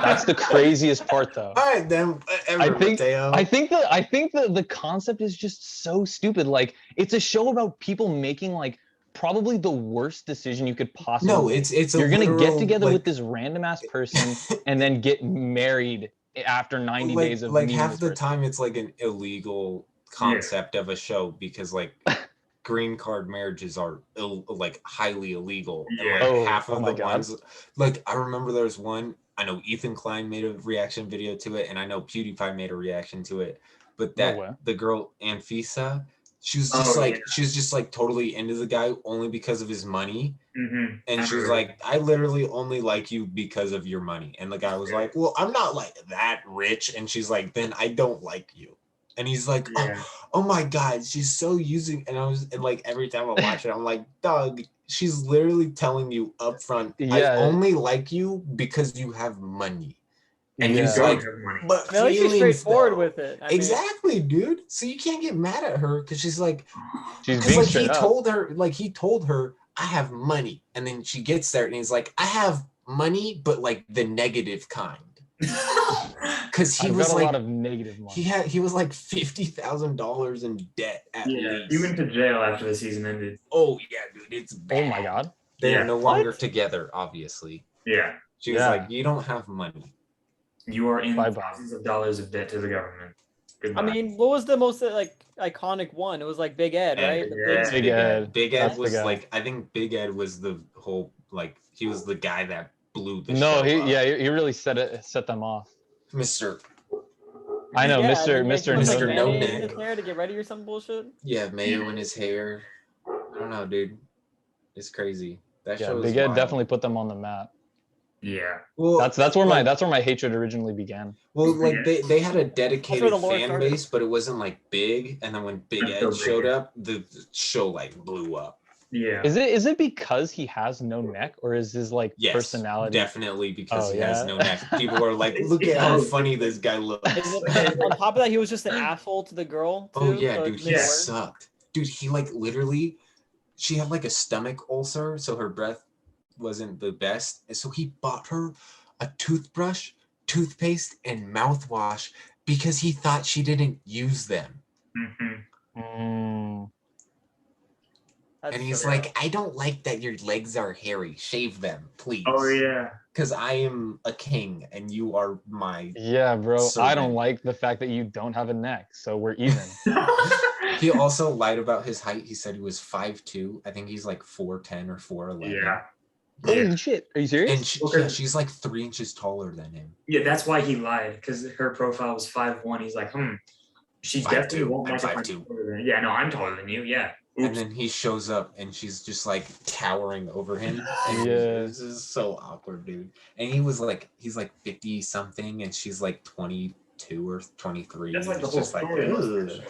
That's the craziest part though. All right, then. I think Matteo. I think the concept is just so stupid. Like, it's a show about people making like probably the worst decision you could possibly No, make. it's a You're gonna get literal, together like- with this random ass person and then get married after 90 days of like meeting half this the person. time it's like an illegal concept of a show because like green card marriages are like highly illegal and like Yeah. Oh, half oh of my the God. ones like I remember there was one I know Ethan Klein made a reaction video to it, and I know PewDiePie made a reaction to it. But No that way. the girl Anfisa, she was just like totally into the guy only because of his money. And she was like, I literally only like you because of your money. And the guy was like, well, I'm not like that rich. And she's like, then I don't like you. And he's like, oh my God, she's so using. And like every time I watch it, I'm like, Doug, she's literally telling you up front, I only like you because you have money. And he's like, but at least she's straightforward with it. Exactly, dude. So you can't get mad at her because she's like, she's being like straight up. he told her, I have money. And then she gets there and he's like, I have money, but like the negative kind. Because he was like a lot of negative money. He was like $50,000 in debt at least. He went to jail after the season ended. Oh yeah, dude, it's bad. Oh my God. They are no longer together, obviously. Yeah. She was like, you don't have money. You are in thousands of dollars of debt to the government. Goodbye. I mean, what was the most like iconic one? It was like Big Ed, right? Big Ed. Big Ed was like, I think Big Ed was the whole, like, he was the guy that blew the show up. He really set them off. Mr. I know, Mr. No Neck. His hair to get ready or some bullshit. Yeah, Mayo in his hair. I don't know, dude. It's crazy. That show. Big Ed definitely put them on the map. Yeah. Well, that's where my hatred originally began. Well, like they had a dedicated fan base, but it wasn't like big. And then when Big Ed showed up, the show like blew up. Yeah. Is it because he has no neck, or is his like personality? Definitely because he has no neck. People are like, look at how funny this guy looks. On top of that, he was just an asshole to the girl. Too, dude, he sucked. Dude, he like literally, she had like a stomach ulcer, so her breath wasn't the best, and so he bought her a toothbrush, toothpaste, and mouthwash because he thought she didn't use them. And he's like, I don't like that your legs are hairy. Shave them, please. Oh yeah. Because I am a king and you are my bro. servant. I don't like the fact that you don't have a neck, so we're even. He also lied about his height. He said he was 5'2". I think he's like 4'10" or 4'11". Yeah. Holy shit. Are you serious? And she's like 3 inches taller than him. Yeah, that's why he lied, because her profile was 5'1". He's like, she definitely won't match 5'2". Yeah, no, I'm taller than you. Yeah. Oops. And then he shows up and she's just like towering over him. This is so awkward, dude. And he's like 50 something and she's like 22 or 23. That's like the whole story.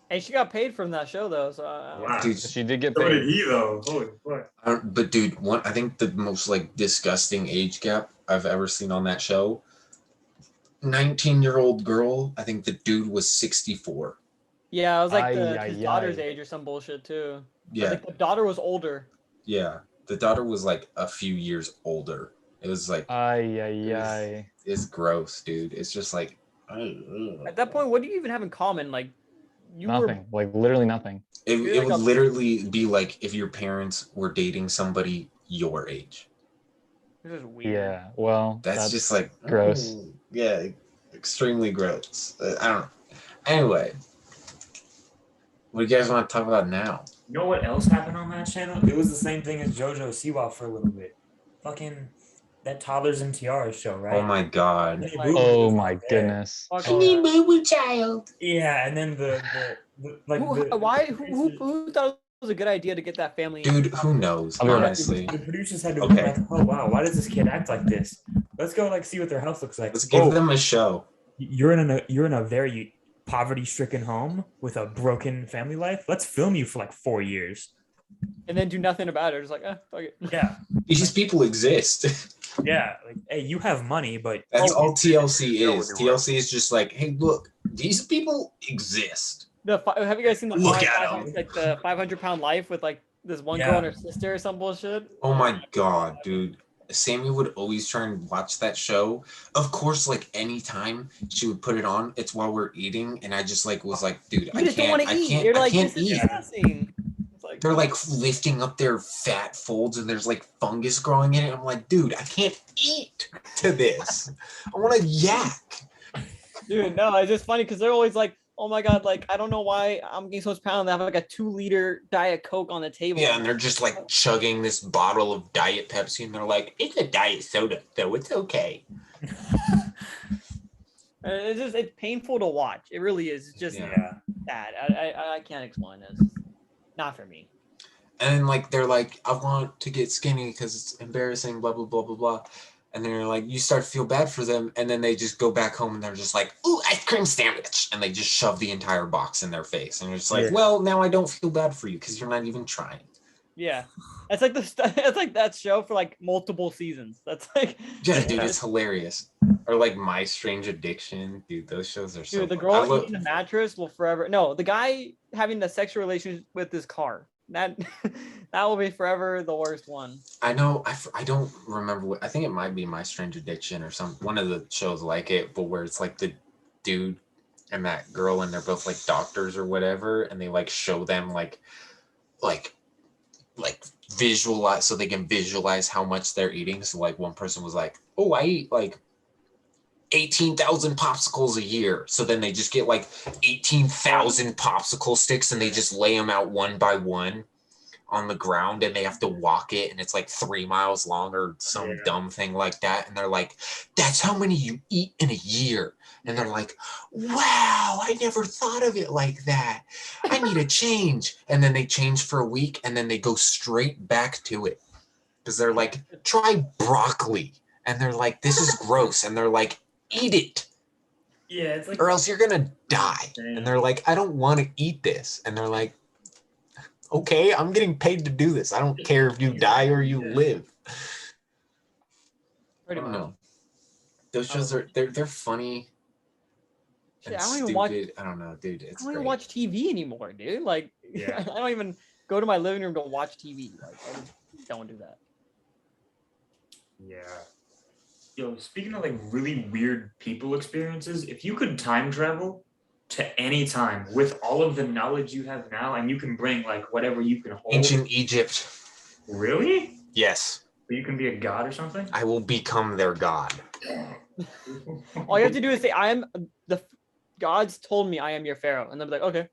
Hey, she got paid from that show though, so wow. Dude, she did get paid. So did he though. Holy fuck. But dude, I think the most like disgusting age gap I've ever seen on that show. 19-year-old girl. I think the dude was 64. Yeah, it was like his daughter's age or some bullshit too. Yeah, like the daughter was older. Yeah, the daughter was like a few years older. It was like, it's gross, dude. It's just like, at that point, what do you even have in common? Like, nothing. Like literally nothing. It would literally be like if your parents were dating somebody your age. This is weird. Yeah, well, that's just like gross. Yeah, extremely gross. I don't know. Anyway. What do you guys want to talk about now? You know what else happened on that channel? It was the same thing as JoJo Siwa for a little bit. Fucking that Toddlers and Tiaras show, right? Oh my God. Oh my goodness. I need Boo Child. Yeah, and then who thought it was a good idea to get that family? Dude, who knows? Honestly, the producers had to be like, oh wow, why does this kid act like this? Let's go like see what their house looks like. Let's give them a show. You're in a very poverty-stricken home with a broken family life. Let's film you for like 4 years, and then do nothing about it. Just like, fuck it. Yeah, these people exist. Yeah, like, hey, you have money, but that's all TLC is. TLC is just like, hey, look, these people exist. Have you guys seen the look at them, like the 500-pound life with like this one girl and her sister or some bullshit? Oh my God, dude. Sammy would always try and watch that show. Of course, like anytime she would put it on, it's while we're eating, and I just like was like, dude, I can't eat. Like, they're like lifting up their fat folds, and there's like fungus growing in it. I'm like, dude, I can't eat to this. I want to yak. Dude, no, it's just funny because they're always like oh my god, like I don't know why I'm getting so much pound that I have like a 2-liter Diet Coke on the table. Yeah, and they're just like chugging this bottle of Diet Pepsi, and they're like, "It's a diet soda, so it's okay." It's painful to watch. It really is. It's just Yeah. sad. I can't explain this. Not for me. And like they're like, I want to get skinny because it's embarrassing, blah blah blah blah blah. And they're like, you start to feel bad for them, and then they just go back home and they're just like, ooh, ice cream sandwich, and they just shove the entire box in their face, and you're just like, Yeah. well, now I don't feel bad for you because you're not even trying. Yeah, that's like it's like that show for like multiple seasons. That's like Yeah, dude, it's hilarious. Or like My Strange Addiction, dude, those shows are so. Dude, the fun. girl eating a mattress will forever. No, the guy having the sexual relationship with his car. That that will be forever the worst one. I know. I don't remember what. I think it might be My Strange Addiction or one of the shows like it, but where it's like the dude and that girl, and they're both like doctors or whatever, and they like show them like visualize, so they can visualize how much they're eating. So like one person was like, "Oh, I eat like 18,000 popsicles a year." So then they just get like 18,000 popsicle sticks and they just lay them out one by one on the ground, and they have to walk it, and it's like 3 miles long or some dumb thing like that. And they're like, that's how many you eat in a year. And they're like, wow, I never thought of it like that. I need a change. And then they change for a week, and then they go straight back to it. Because they're like, try broccoli. And they're like, this is gross. And they're like, eat it. Yeah, it's like, or else you're gonna die. And they're like, I don't want to eat this. And they're like, okay, I'm getting paid to do this. I don't care if you die or you live. I don't know. Those shows are they're funny. Shit, And I don't even stupid. watch. I don't know, dude. It's I don't even great. watch TV anymore, dude. Like, Yeah. I don't even go to my living room to watch TV. Like, I just don't do that. Yeah. Yo, speaking of like really weird people experiences, if you could time travel to any time with all of the knowledge you have now, and you can bring like whatever you can hold. Ancient Egypt. Really? Yes. So you can be a god or something? I will become their god. All you have to do is say, "I am the gods told me I am your pharaoh," and they'll be like, "Okay."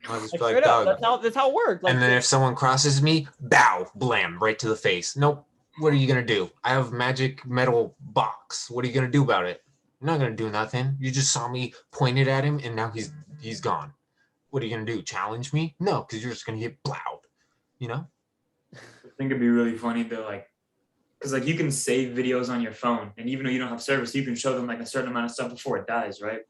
I'll just Like, be like, straight up, dog. that's how it works. Like, And then if someone crosses me, bow, blam, right to the face. Nope. What are you gonna do? I have magic metal box. What are you gonna do about it? I'm not gonna do nothing. You just saw me point it at him, and now he's gone. What are you gonna do? Challenge me? No, because you're just gonna get blowed. You know? I think it'd be really funny to like, because like you can save videos on your phone, and even though you don't have service, you can show them like a certain amount of stuff before it dies, right?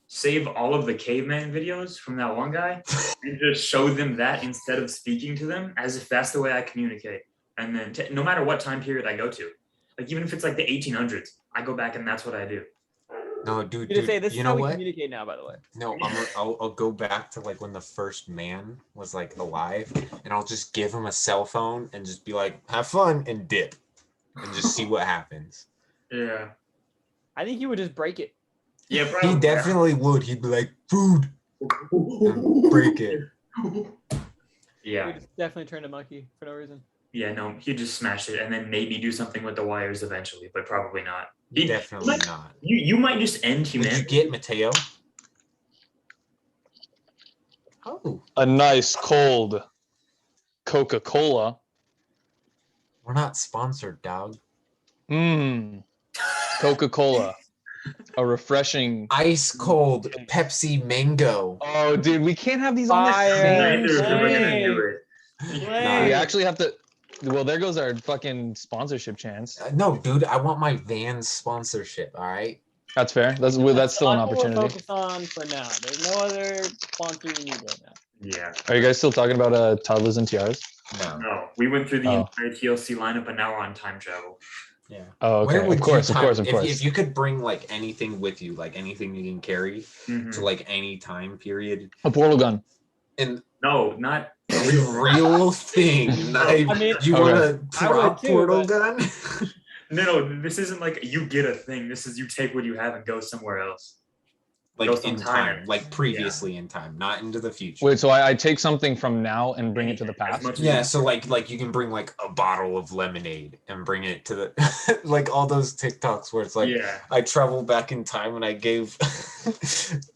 Save all of the caveman videos from that one guy and just show them that instead of speaking to them, as if that's the way I communicate. And then no matter what time period I go to, like even if it's like the 1800s, I go back and that's what I do. No, dude. you say this you is know how we what? communicate now. By the way, No, I'll go back to like when the first man was like alive, and I'll just give him a cell phone and just be like, have fun and dip, and just see what happens. Yeah. I think he would just break it. Yeah, probably. He definitely would. He'd be like, food, and break it. He Yeah. would definitely turn to monkey for no reason. Yeah, no, he'd just smash it and then maybe do something with the wires eventually, but probably not. Definitely not. You might just end What'd you humanity. get, Matteo? Oh, A nice cold Coca-Cola. we're not sponsored, dog. Coca-Cola. A refreshing. Ice cold Pepsi Mango. Oh, dude, we can't have these on the Fire. same Neither of them are gonna screen. do it. Nah, We actually have to. Well, there goes our fucking sponsorship chance. No, dude, I want my Vans sponsorship. All right. That's fair. That's still an That's what we're opportunity. focused on for now. There's no other sponsor you need right now. Yeah. Are you guys still talking about toddlers and tiaras? No. No, we went through the Oh. entire TLC lineup, and now we're on time travel. Yeah. Oh, okay. Of course. If you could bring like anything with you, like anything you can carry Mhm. to like any time period, A portal gun. and No, not a real thing. Not a- I mean, you Okay. want a I would prop too, portal but- gun? No, this isn't like you get a thing. This is you take what you have and go somewhere else. Like Go in sometime. time, like previously in time, not into the future. Wait, so I take something from now and bring it to the As past? much as Yeah, you- so like you can bring like a bottle of lemonade and bring it to the like all those TikToks where it's like yeah. I traveled back in time and I gave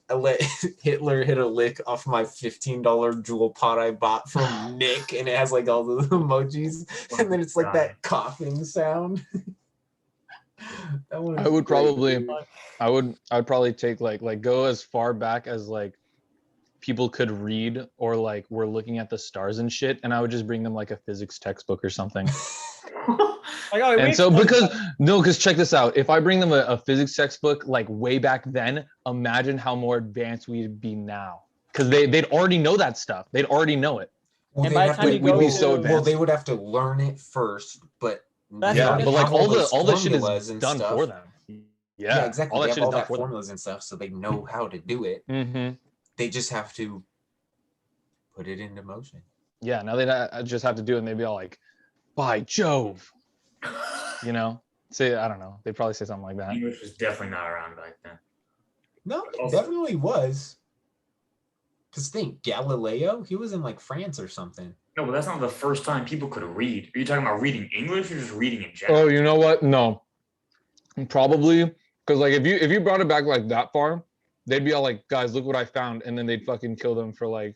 I let Hitler hit a lick off my $15 jewel pot I bought from Nick, and it has like all the emojis, and then it's like that coughing sound. That one I would great, probably dude. I would probably take like go as far back as like people could read, or like we're looking at the stars and shit, and I would just bring them like a physics textbook or something. Like, oh, And so because check this out, if I bring them a physics textbook like way back then, imagine how more advanced we'd be now, because they'd already know that stuff. They'd already know it. And by the time you go we'd be so to- advanced. they would have to learn it first, but That's Yeah, what but like all the shit formulas is and done stuff. for them. Yeah, Yeah, exactly. all They that have shit all is done that for them. formulas and stuff, so they know how to do it. Mm-hmm. They just have to put it into motion. Yeah, now they just have to do it, and they'd be all like, "By Jove," you know. Say, I don't know. They'd probably say something like that. English was definitely not around back then. No, it Also- definitely was. Because think, Galileo, he was in like France or something. No, but that's not the first time people could read. Are you talking about reading English or just reading in general? Oh, you know what? No, probably because like if you brought it back like that far, they'd be all like, "Guys, look what I found," and then they'd fucking kill them for like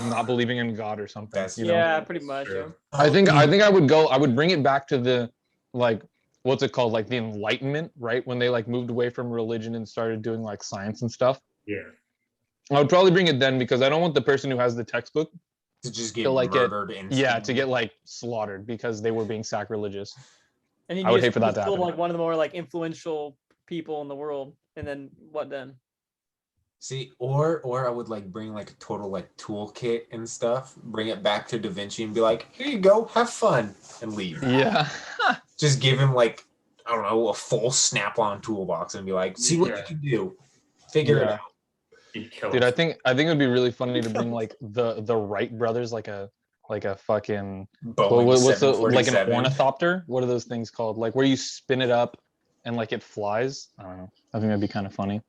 not believing in God or something. That's you know? Yeah, pretty much. Yeah. True. I think I would bring it back to the like what's it called, like the Enlightenment, right? When they like moved away from religion and started doing like science and stuff. Yeah. I would probably bring it then, because I don't want the person who has the textbook to just get to like murdered to get like slaughtered because they were being sacrilegious. And I would hate for that to still happen. like one of the more like influential people in the world. And then what then? See, or I would like bring like a total like toolkit and stuff, bring it back to Da Vinci and be like, here you go, have fun, and leave. Yeah. Just give him like, I don't know, a full snap-on toolbox and be like, see what you Yeah. can do. Figure it Yeah. out. He'd kill Dude, us. I think it would be really funny to bring like the Wright brothers, like a fucking Boeing what's the like an 747. ornithopter? What are those things called? Like where you spin it up and like it flies? I don't know. I think that'd be kind of funny.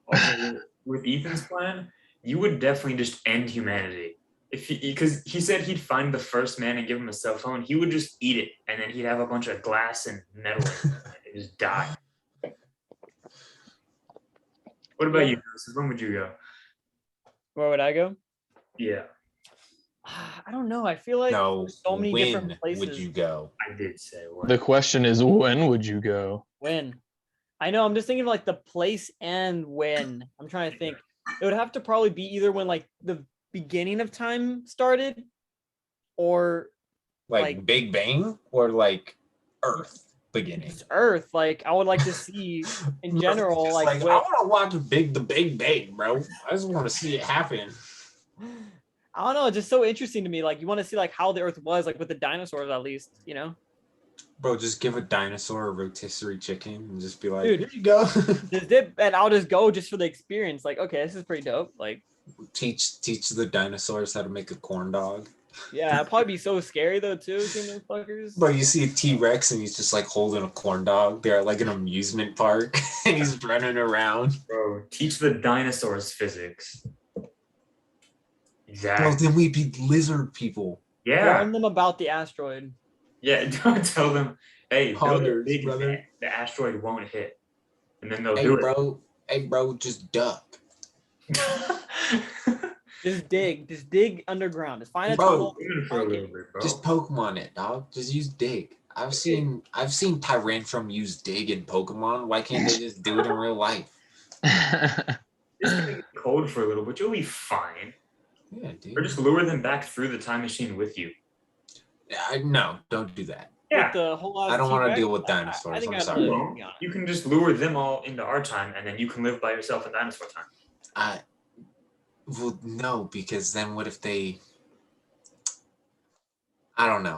Also, with Ethan's plan, you would definitely just end humanity. Because he said he'd find the first man and give him a cell phone, he would just eat it, and then he'd have a bunch of glass and metal in it and just die. What about you, Joseph? When would you go? Where would I go? Yeah, I don't know. I feel like No, there's so many when different places. would you go? I did say what. The question is, when would you go? When? I know. I'm just thinking of like the place and when. I'm trying to think. It would have to probably be either when like the beginning of time started, or Like Big Bang or like Earth beginning? just Earth. Like I would like to see in general, Just like, I what, want to watch the Big Bang, bro. I just want to see it happen. I don't know. It's just so interesting to me. Like you want to see like how the Earth was, like with the dinosaurs at least, you know. Bro, just give a dinosaur a rotisserie chicken and just be like, Dude. here you go. Just dip, and I'll just go just for the experience. Like, okay, this is pretty dope. Like, teach the dinosaurs how to make a corn dog. yeah, it'd probably be so scary though too, seeing those fuckers. Bro, you see a T-Rex and he's just like holding a corn dog. They're at like an amusement park and he's running around. Bro, teach the dinosaurs physics. Bro, Exactly. then we'd be lizard people. Yeah. Warn them about the asteroid. Yeah, don't tell them, hey, build a Hunters, big brother. net, the asteroid won't hit. And then they'll Hey, do bro, just duck. it. Just dig underground. Just find a Bro, tunnel. Even for a little bit, bro. Just Pokemon it, dog. Just use dig. I've seen Tyrantrum use dig in Pokemon. Why can't they just do it in real life? It's gonna get cold for a little, but you'll be fine. Yeah, Or dude. just lure them back through the time machine with you. No, don't do that. Yeah. With the whole lot of I don't wanna T-Rex, deal with I dinosaurs, think I'm I'd sorry. live, Well, to be honest. you can just lure them all into our time, and then you can live by yourself in dinosaur time. Well, no, because then what if they? I don't know,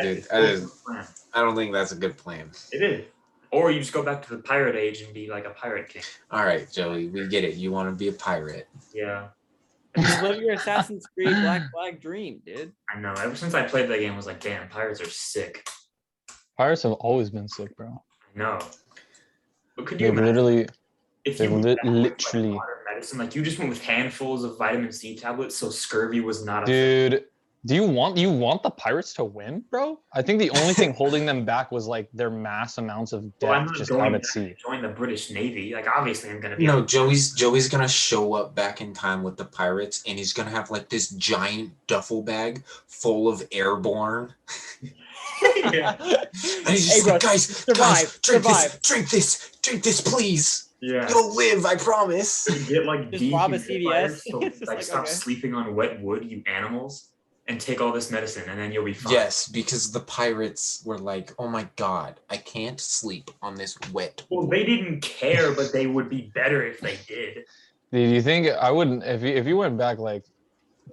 dude. I don't think that's a good plan. It is. Or you just go back to the pirate age and be like a pirate king. All right, Joey, we get it. You want to be a pirate. Yeah. Just live your Assassin's Creed Black Flag dream, dude. I know. Ever since I played that game, I was like, damn, pirates are sick. Pirates have always been sick, bro. I know. But could you They've imagine? literally if They you went back with, like, literally. modern medicine, like you just went with handfuls of vitamin C tablets, so scurvy was not a thing. Dude, do you want the pirates to win, bro? I think the only thing holding them back was like their mass amounts of Well, I'm death not just going out back at sea. to join the British Navy. Like, obviously, I'm gonna be. No, Joey's gonna show up back in time with the pirates, and he's gonna have like this giant duffel bag full of airborne. Yeah. And he's just Hey, bro, like, guys, survive, drink survive. drink this, please. Yeah. You'll live, I promise. You get like Just rob a dehumidifiers, CVS. so It's like like, stop okay. sleeping on wet wood, you animals, and take all this medicine, and then you'll be fine. Yes, because the pirates were like, oh my god, I can't sleep on this wet Well, wood. they didn't care, but they would be better if they did. Do you think I wouldn't if you went back like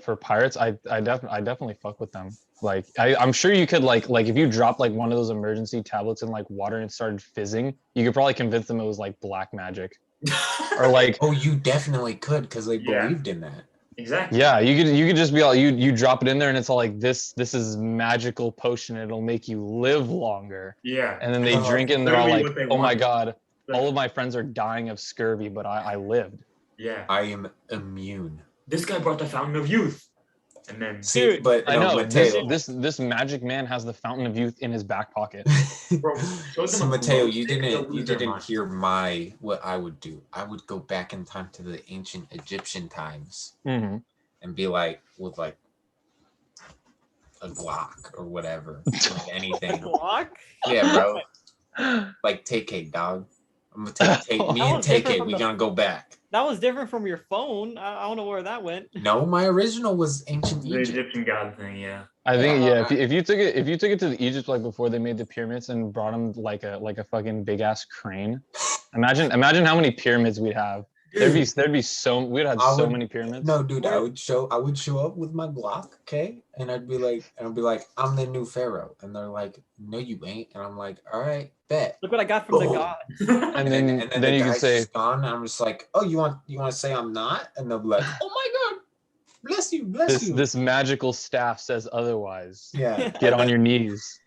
for pirates? I definitely fuck with them. Like I'm sure you could like if you dropped like one of those emergency tablets in like water and it started fizzing, you could probably convince them it was like black magic or like Oh, you definitely could, because they Yeah. believed in that. Exactly. yeah, you could just be all you drop it in there and it's all like this is magical potion. It'll make you live longer. Yeah. And then they Oh, drink it and they're all literally like, what they oh my want. god, Like, all of my friends are dying of scurvy, but I lived. yeah. I am immune. This guy brought the fountain of youth, and then See, Dude, but I no, know Matteo, this magic man has the fountain of youth in his back pocket. Bro, show them so a Matteo, glow you stick, they'll didn't lose their mind. hear what I would do. I would go back in time to the ancient Egyptian times Mm-hmm. and be like with like a Glock or whatever, like anything. Glock? Yeah, bro. Like take dog. I'm gonna take me and That was different take from we the- gonna go back. That was different from your phone. I don't know where that went. No, my original was ancient The Egypt. Egyptian god thing, yeah. I think Yeah. yeah. If you took it to the Egypt like before they made the pyramids and brought them like a fucking big ass crane. Imagine how many pyramids we'd have. We'd have so many pyramids. No, dude, I would show up with my Glock, okay, and I'd be like, I'm the new pharaoh, and they're like, no, you ain't, and I'm like, all right, bet. Look what I got from the Oh. god. And then the you could guy's say, just gone, and I'm just like, oh, you want to say I'm not, and they'll be like, oh my god, bless you. this magical staff says otherwise. Yeah, Get on your knees.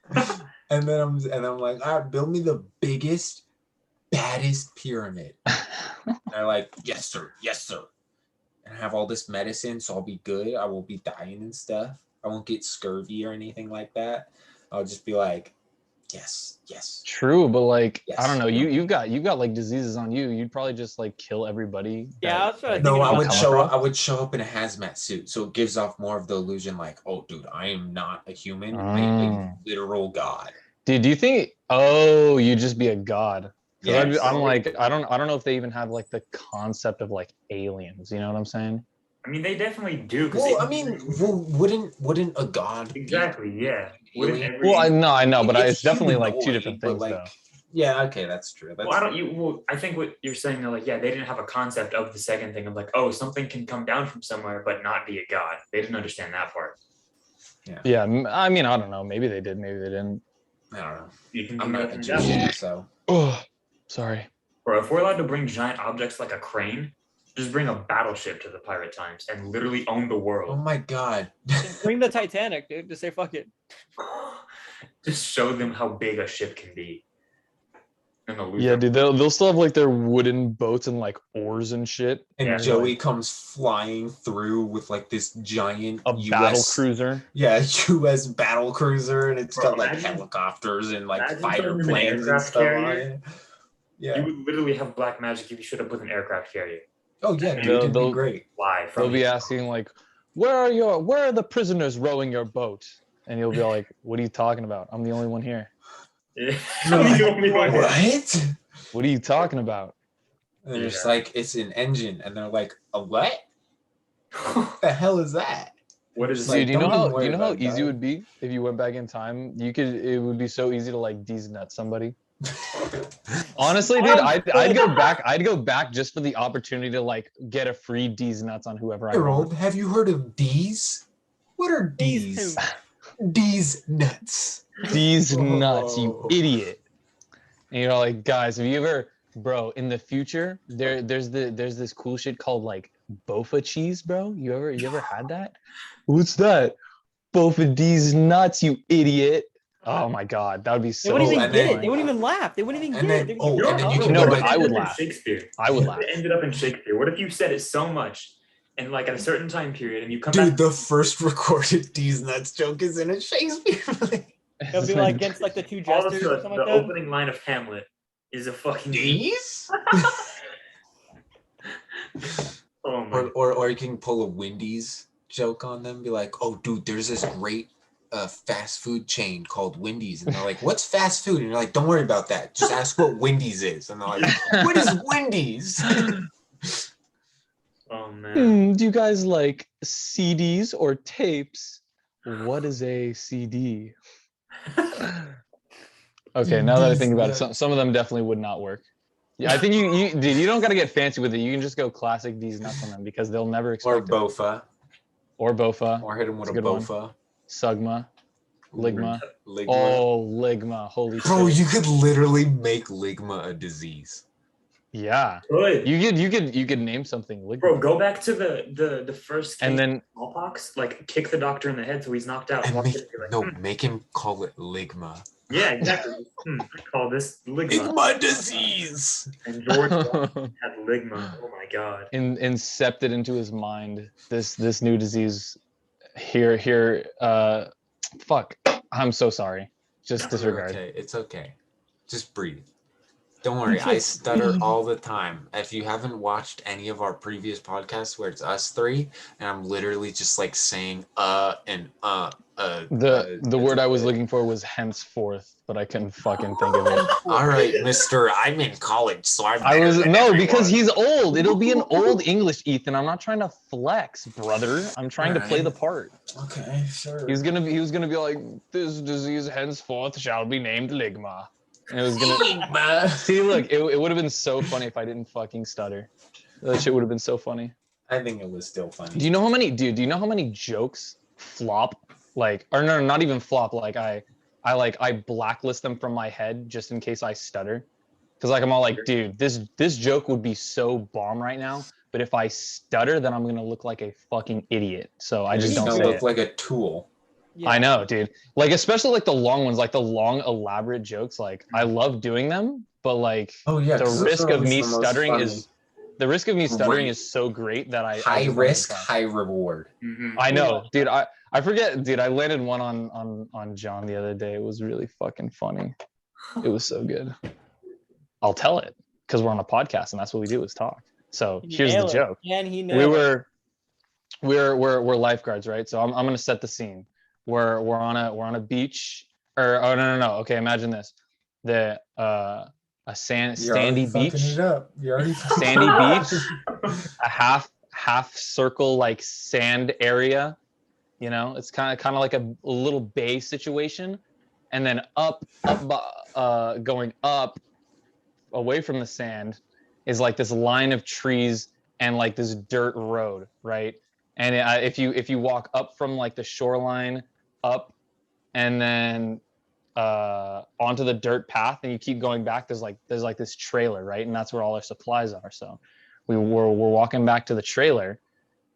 and then I'm like, all right, build me the biggest, baddest pyramid. And they're like, yes sir, and I have all this medicine, so I'll be good. I won't be dying and stuff. I won't get scurvy or anything like that. I'll just be like, yes. True, but like Yes. I don't know. You've got like diseases on you. You'd probably just like kill everybody. Yeah, that- that's what I that think you No, I about would come show across. up. I would show up in a hazmat suit, so it gives off more of the illusion, like, oh, dude, I am not a human. I am a literal god. Dude, do you think? Oh, you'd just be a god. 'Cause Yes. I'm like, I don't know if they even have like the concept of like aliens. You know what I'm saying? I mean, they definitely do. 'Cause Well, they- I mean, wouldn't a god be exactly, yeah. Wouldn't alien? every- Well, I know, but it's definitely like two humanoid, different but, things like, though. Yeah, okay, that's true. That's Well, I don't. Well, I think what you're saying, though, like, yeah, they didn't have a concept of the second thing of like, oh, something can come down from somewhere but not be a god. They didn't understand that part. Yeah, I mean, I don't know. Maybe they did. Maybe they didn't. I don't know. You can I'm do not that a in magician, depth. so Oh, sorry. Bro, if we're allowed to bring giant objects like a crane, just bring a battleship to the pirate times and literally own the oh world. my god. Just bring the Titanic, dude. Just say fuck it. Just show them how big a ship can be. And they'll lose Yeah, their- dude, they'll still have like their wooden boats and like oars and shit. And Yeah. Joey comes flying through with like this giant A battle cruiser. Yeah, US battle cruiser, and it's Bro, got like imagine- helicopters and like imagine fighter putting them in an planes and aircraft stuff on carrier. it. Yeah. You would literally have black magic if you showed up with an aircraft carrier. Oh yeah, Yeah, dude, it'd be they'll- great. Fly from They'll be asking like, where are the prisoners rowing your boat? And you'll be like, what are you talking about? I'm the only one here. Yeah. You're like, The only one- What? What are you talking about? And they're just Yeah. like, it's an engine, and they're like, a what? What the hell is that? What is It's it? like, Dude, you know don't even how worry about easy that. it would be if you went back in time? It would be so easy to like nut somebody. Honestly, dude, I'd go back just for the opportunity to like get a free D's nuts on whoever I want. Harold, have you heard of D's? What are These D's? D's nuts. D's nuts, you Oh. idiot. And you're like, guys, have you ever, bro, in the future, there's this cool shit called like Bofa cheese, bro. You ever had that? What's that? Bofa D's nuts, you idiot. Oh my god, that would be They so. wouldn't even and get then- it. They wouldn't even laugh. They wouldn't even and get then- it. They would oh, get and then you it. can No, go but back I would It ended up in laugh. Shakespeare. I would laugh. It ended up in Shakespeare. What if you said it so much, and like at a certain time period, and you come Dude, back? the first recorded D's Nuts joke is in a Shakespeare play. It'll be like against like the two All of a jesters or sudden, something the like that. opening line of Hamlet is a fucking D's? Oh my! Or you can pull a Wendy's joke on them. Be like, oh, dude, there's this great fast food chain called Wendy's, and they're like, what's fast food? And you're like, don't worry about that. Just ask what Wendy's is. And they're like, what is Wendy's? Oh man! Do you guys like CDs or tapes? What is a CD? Okay, now that I think about it, some of them definitely would not work. Yeah, I think dude, you don't gotta get fancy with it. You can just go classic D's Nuts on them because they'll never expect Or it. Bofa. Or Bofa. Or hit them with That's a a good one. Bofa. Sugma. Ligma. Ligma. Oh, Ligma. Holy Bro, shit. you could literally make Ligma a disease. Yeah. Good. You could name something Ligma. Bro, go back to the first case And then of smallpox. Like, kick the doctor in the head so he's knocked out. And Watch make, it, be like, no, make him call it Ligma. Yeah, exactly. I call this ligma. Ligma disease. And George Washington had ligma. Oh my god. incepted into his mind this new disease. Here. Fuck. I'm so sorry. Just disregard. Okay, it's okay. Just breathe. Don't worry, I stutter all the time. If you haven't watched any of our previous podcasts where it's us three, and I'm literally just like saying and The word I was looking for was henceforth, but I couldn't fucking think of it. All right, Mister, I'm in college, so I'm. Because he's old. It'll be an old English, Ethan. I'm not trying to flex, brother. I'm trying to play the part. Okay, sure. He was gonna be like, this disease henceforth shall be named ligma. And it was gonna see. Look, it would have been so funny if I didn't fucking stutter. That shit would have been so funny. I think it was still funny. Do you know how many jokes flop? Like, or no, not even flop. Like I blacklist them from my head just in case I stutter. Cause like I'm all like, dude, this joke would be so bomb right now. But if I stutter, then I'm gonna look like a fucking idiot. So I just don't say look it. like a tool. Yeah. I know, dude. Like especially like the long ones, like the long elaborate jokes. Like I love doing them, but like the risk of me stuttering is so great that I high just risk, don't try. high reward. Mm-hmm. I know, dude. I forget, dude. I landed one on John the other day. It was really fucking funny. It was so good. I'll tell it because we're on a podcast and that's what we do is talk. So here's the joke. We're lifeguards, right? So I'm gonna set the scene. We're on a beach, or oh no. Okay, imagine this: a sandy beach, sandy beach, a half circle like sand area. You know, it's kind of like a little bay situation, and then going up away from the sand is like this line of trees and like this dirt road, right? And if you walk up from like the shoreline up and then onto the dirt path and you keep going back, there's like this trailer, right? And that's where all our supplies are. So we're walking back to the trailer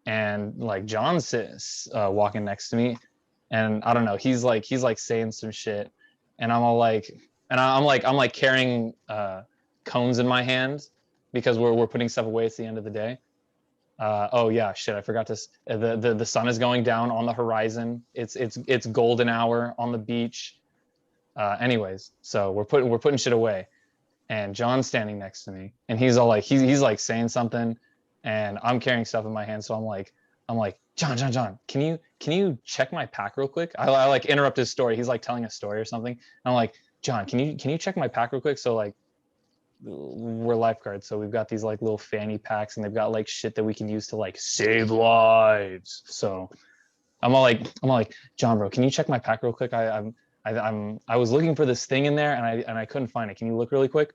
and like John's walking next to me and I don't know, he's like saying some shit and I'm like carrying cones in my hand because we're putting stuff away at the end of the day. Oh yeah, shit! I forgot to. The sun is going down on the horizon. It's golden hour on the beach. Anyways, so we're putting shit away, and John's standing next to me, and he's all like he's like saying something, and I'm carrying stuff in my hand, so I'm like John, can you check my pack real quick? I like interrupt his story. He's like telling a story or something. And I'm like, John, can you check my pack real quick? So like. We're lifeguards, so we've got these like little fanny packs and they've got like shit that we can use to like save lives. So I'm all like John, bro, can you check my pack real quick? I was looking for this thing in there and I couldn't find it. Can you look really quick?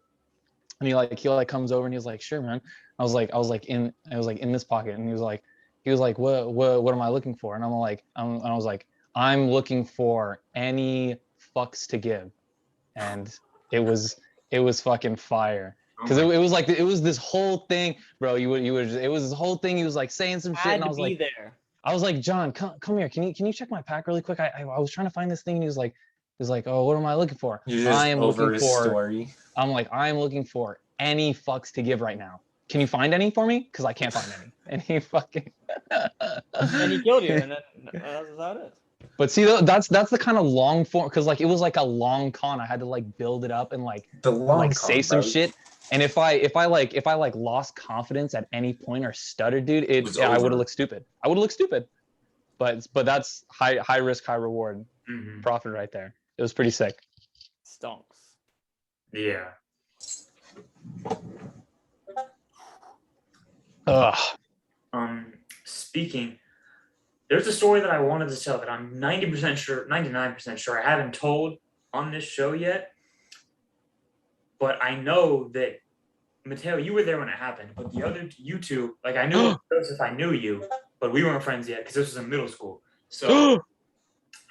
And he comes over and he's like, sure, man. I was like in this pocket, and he was like what am I looking for? And I was like I'm looking for any fucks to give, and it was fucking fire because it was this whole thing, bro. It was this whole thing. He was like saying some shit, and I was like, John, come here. Can you check my pack really quick? I was trying to find this thing, and he was like, Is like, oh, what am I looking for? You're just I am over looking his for. story. I'm like, I am looking for any fucks to give right now. Can you find any for me? Because I can't find any. And he fucking. And he killed you, and that's how it is. But see, that's the kind of long form, because like it was like a long con. I had to like build it up and like say some shit. And if I lost confidence at any point or stuttered, dude, I would have looked stupid. But that's high risk, high reward profit right there. It was pretty sick. Stonks. Yeah. Ugh. Speaking, there's a story that I wanted to tell that I'm 90% sure, 99% sure I haven't told on this show yet. But I know that, Matteo, you were there when it happened. But the other, you two, like I knew Joseph, I knew you, but we weren't friends yet because this was in middle school. So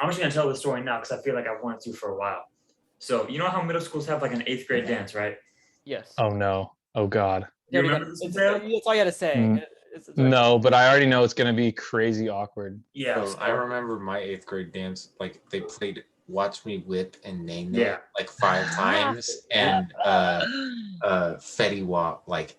I'm just going to tell the story now because I feel like I've wanted to for a while. So you know how middle schools have like an 8th grade dance, right? Yes. Oh no. Oh God. You remember this, Matteo? That's all you gotta say. No, but I already know it's gonna be crazy awkward. Yeah. So I remember my 8th grade dance. Like they played "Watch Me Whip" and "Name It" Yeah. like 5 times, and Fetty Wap like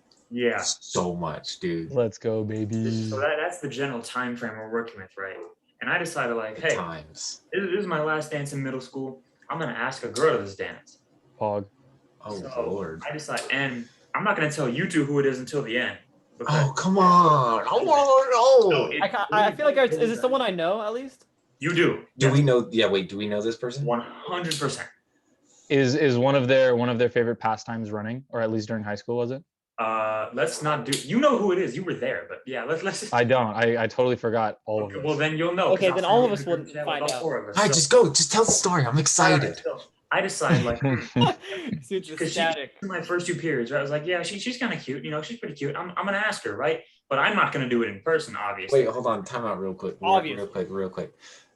so much, dude. Let's go, baby. So that's the general time frame we're working with, right? And I decided like, hey, Times. this is my last dance in middle school. I'm gonna ask a girl to this dance. Pog. Oh So Lord. I decided, and I'm not gonna tell you two who it is until the end. Oh come on! I want to know. I feel like is it someone I know at least? You do. Do we know? Yeah, wait. Do we know this person? 100%. Is one of their favorite pastimes running, or at least during high school, was it? Let's not do. You know who it is. You were there, but yeah, let's. Just, I don't. I totally forgot all of okay, this. well, then you'll know. Okay, then all of us would find out. Hi, just go. Just tell the story. I'm excited. I decided like, because static. My first 2 periods, right? I was like, yeah, she's kind of cute. You know, she's pretty cute. I'm gonna ask her, right? But I'm not gonna do it in person, obviously. Wait, hold on. Time out real quick. Obviously. Real quick.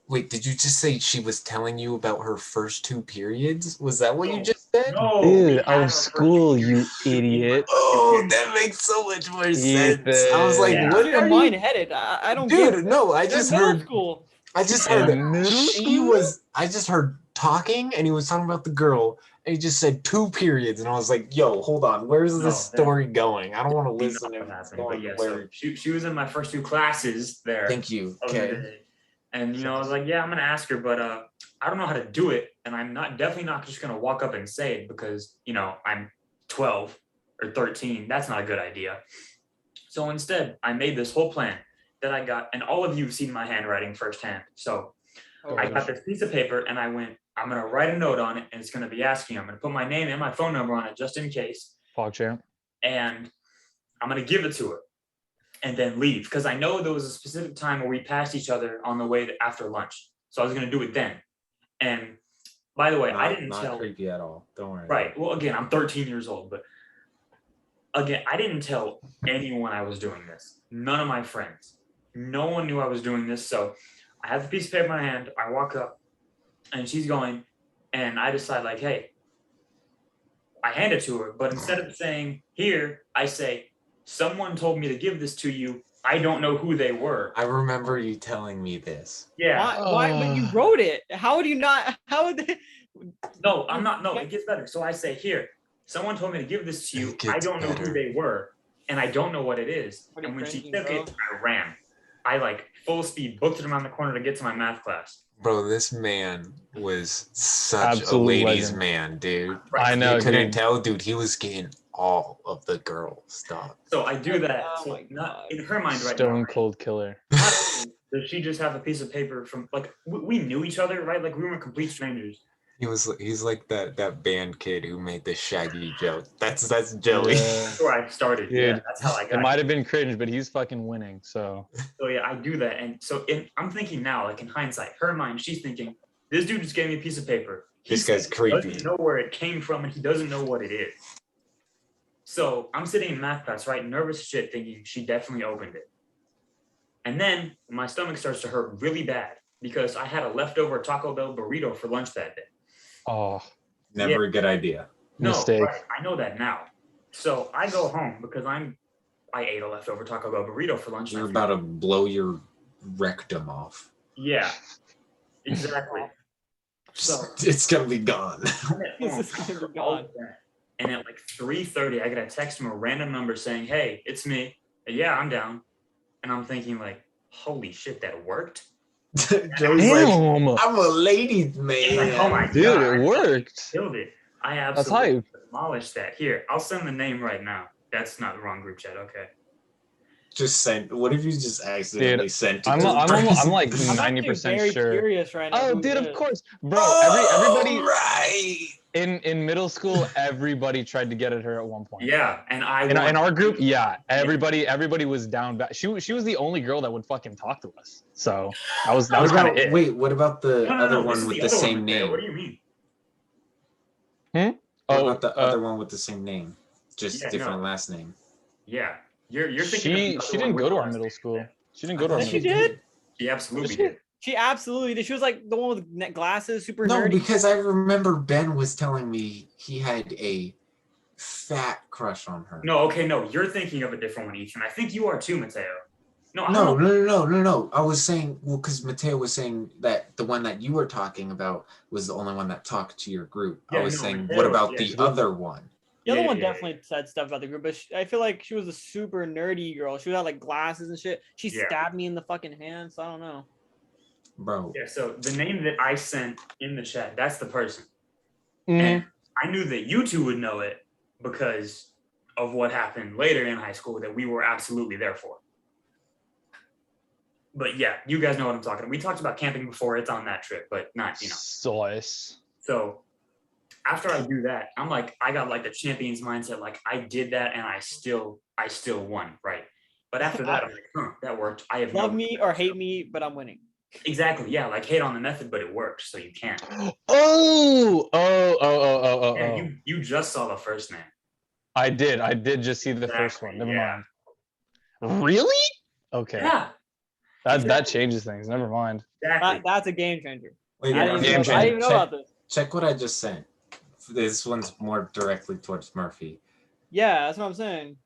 Wait, did you just say she was telling you about her first 2 periods? Was that what you just said? No. Dude, out of school, you idiot. Oh, that makes so much more sense. I was like, what You're are mine you? headed. I don't Dude, get no, I You're just in middle heard. school. I just In heard. middle She school? was. I just heard talking, and he was talking about the girl, and he just said 2 periods, and I was like, yo, hold on, where's this story going? I don't want to listen to what happened, it. but yeah, so she was in my first 2 classes there. Thank you. Okay. And you know, I was like, yeah, I'm gonna ask her, but I don't know how to do it, and I'm definitely not just gonna walk up and say it because you know I'm 12 or 13. That's not a good idea. So instead, I made this whole plan that I got, and all of you have seen my handwriting firsthand. So I got this piece of paper, and I went, I'm gonna write a note on it, and it's gonna be asking. I'm gonna put my name and my phone number on it just in case. Pog champ. And I'm gonna give it to her. And then leave because I know there was a specific time where we passed each other on the way after lunch, so I was gonna do it then. And by the way, I didn't tell. Not creepy at all. Don't worry. Right. Well, again, I'm 13 years old, but again, I didn't tell anyone I was doing this. None of my friends. No one knew I was doing this. So I have the piece of paper in my hand. I walk up, and she's going, and I decide like, hey, I hand it to her, but instead of saying here, I say, someone told me to give this to you. I don't know who they were. I remember you telling me this. Yeah. Why? But you wrote it. How would you not? How would they? No, I'm not. No, it gets better. So I say, here, someone told me to give this to you. I don't know who they were, and I don't know what it is. And when she took it, I ran. I like full speed booked it around the corner to get to my math class. Bro, this man was such Absolute a ladies' legend. man, dude. I know, You couldn't dude. tell, dude. He was getting all of the girl stuff. So I do that. Oh So my not God. in her mind right Stone now. cold killer. Does she just have a piece of paper from like we knew each other, right? Like we weren't complete strangers. He's like that band kid who made the Shaggy joke. That's Joey. Yeah. That's where I started. Dude, Yeah, that's how I It got. might have been cringe, but he's fucking winning. So So yeah, I do that, and so I'm thinking now, like in hindsight, her mind, she's thinking, this dude just gave me a piece of paper. This guy's He creepy. doesn't know where it came from, and he doesn't know what it is. So I'm sitting in math class, right, nervous as shit, thinking she definitely opened it. And then my stomach starts to hurt really bad because I had a leftover Taco Bell burrito for lunch that day. oh Never a good idea. No, mistake. right, I know that now. So I go home because I ate a leftover Taco Bell burrito for lunch. You're about to blow your rectum off. Yeah, exactly. So it's gonna be gone. I'm at home, This is gonna be all gone. that, and at like 3:30, I get a text from a random number saying, "Hey, it's me. Yeah, I'm down." And I'm thinking like, "Holy shit, that worked!" Joey's like, Damn, I'm a ladies It's like, man. oh my dude, god, it worked. killed it. I That's absolutely hype. demolished that. Here, I'll send the name right now. That's not the wrong group chat. Okay. Just sent. What if you just accidentally sent it? I'm to like I'm actually 90% very sure. curious right now. Oh, who dude, it of is. course, bro. Everybody right. in middle school, everybody tried to get at her at one point. Yeah, and I In won. our group, yeah, everybody was down bad. She was the only girl that would fucking talk to us. So that was What kind of about it. wait? What about the No, other this one is with the the other same one, Matteo. name? What do you mean? What Oh, about the other one with the same name, just Yeah, different no. last name? Yeah, you're thinking. she didn't go to our middle school. She didn't go to our I thought middle she school. did? She absolutely She- did. She absolutely did. She was like the one with glasses, super No, nerdy. because I remember Ben was telling me he had a fat crush on her. No, okay, no, you're thinking of a different one, Ethan. I think you are too, Matteo. No, I No, don't. no. I was saying, well, because Matteo was saying that the one that you were talking about was the only one that talked to your group. Yeah, I was no, saying, Matteo, what about yeah, the she- other one? The other Yeah, one yeah, definitely said stuff about the group, but I feel like she was a super nerdy girl. She would have like glasses and shit. She Yeah. stabbed me in the fucking hand, so I don't know. Bro, Yeah, so the name that I sent in the chat, that's the person. Mhm. And I knew that you two would know it because of what happened later in high school that we were absolutely there for. But yeah, you guys know what I'm talking about. We talked about camping before. It's on that trip, but not, Sauce. So after I do that, I'm like, I got like the champion's mindset. Like I did that and I still won, right? But after that, I'm like, that worked. I have Love no me or hate me, but I'm winning. Exactly. Yeah, like hate on the method, but it worked, so you can't. Oh. You just saw the first name. I did just see the first Exactly, one. Never yeah. mind. Really? Okay. Yeah. That changes things. Never mind. Exactly. That's a game changer. wait, Yeah, I didn't game even know, I didn't even know check, about this. check what I just sent. This one's more directly towards Murphy. Yeah, that's what I'm saying.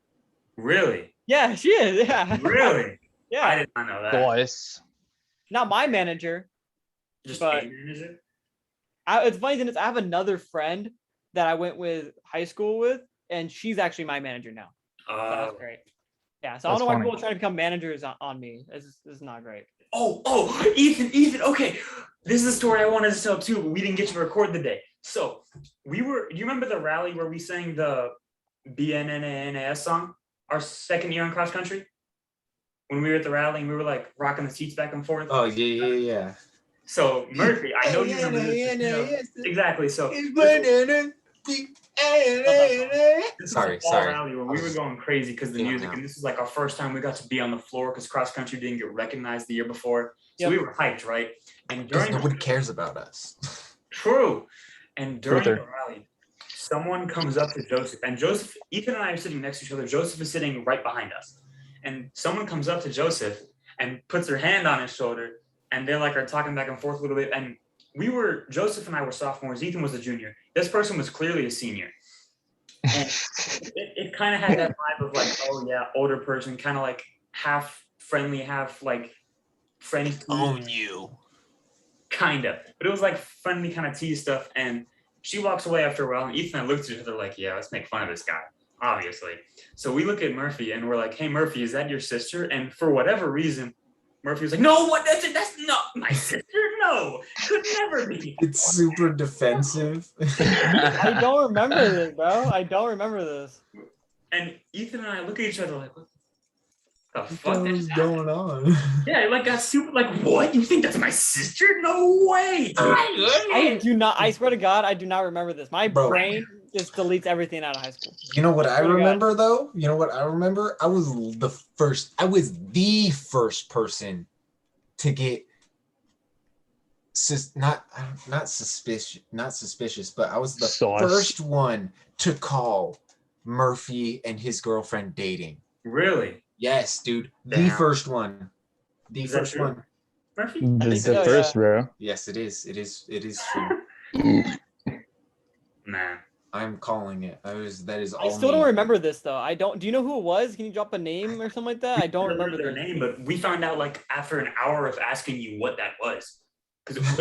Really? Yeah, she is. Yeah. Really? I Yeah. did not know that. Sauce. Not my manager. Just but- a manager? It's funny that I have another friend that I went with high school with, and she's actually my manager now. So that's great. Yeah, so I don't That's know why funny. people are trying to become managers on me. This is not great. Ethan, okay. This is a story I wanted to tell too, but we didn't get to record the day. So do you remember the rally where we sang the BNNAS song, our second year in cross country? When we were at the rally and we were like rocking the seats back and forth. Oh yeah. So Murphy, I know you remember this. Exactly. So this Sorry, was a fall sorry. rally where we were going crazy because the Yeah, music, no. and this was like our first time we got to be on the floor because cross country didn't get recognized the year before. So Yep. we were hyped, right? And Because during nobody cares about us. True. And during Truther. the rally, someone comes up to Joseph, and Ethan and I are sitting next to each other. Joseph is sitting right behind us. And someone comes up to Joseph and puts their hand on his shoulder, and they like are talking back and forth a little bit. And Joseph and I were sophomores. Ethan was a junior. This person was clearly a senior. And it kind of had that vibe of like, oh yeah, older person, kind of like half friendly, half like friend. You. Kind of, but it was like friendly kind of tease stuff. And she walks away after a while, and Ethan and I looked at each other like, yeah, let's make fun of this guy, obviously. So we look at Murphy and we're like, hey, Murphy, is that your sister? And for whatever reason, Murphy was like, no, what? That's not my sister. No, could never be. It's super defensive. I don't remember this, bro. I don't remember this. And Ethan and I look at each other like, what the What fuck? the That hell's just going on? Yeah, it like got super like, what? You think that's my sister? No way. I do not. I swear to God, I do not remember this. My Bro. brain just deletes everything out of high school. You know what I Swear to God. remember though? You know what I remember? I was the first person to get not suspicious, but I was the Sauce. first one to call Murphy and his girlfriend dating. Really? Yes, dude. The Damn. first one. The Is that first true? one. Murphy? The think so, first, yeah. bro. Yes, it is. It is true. Man. I'm calling it. That is all. I still me. don't remember this though. I don't. Do you know who it was? Can you drop a name or something like that? I don't remember their this. name, but we found out like after an hour of asking you what that was. Because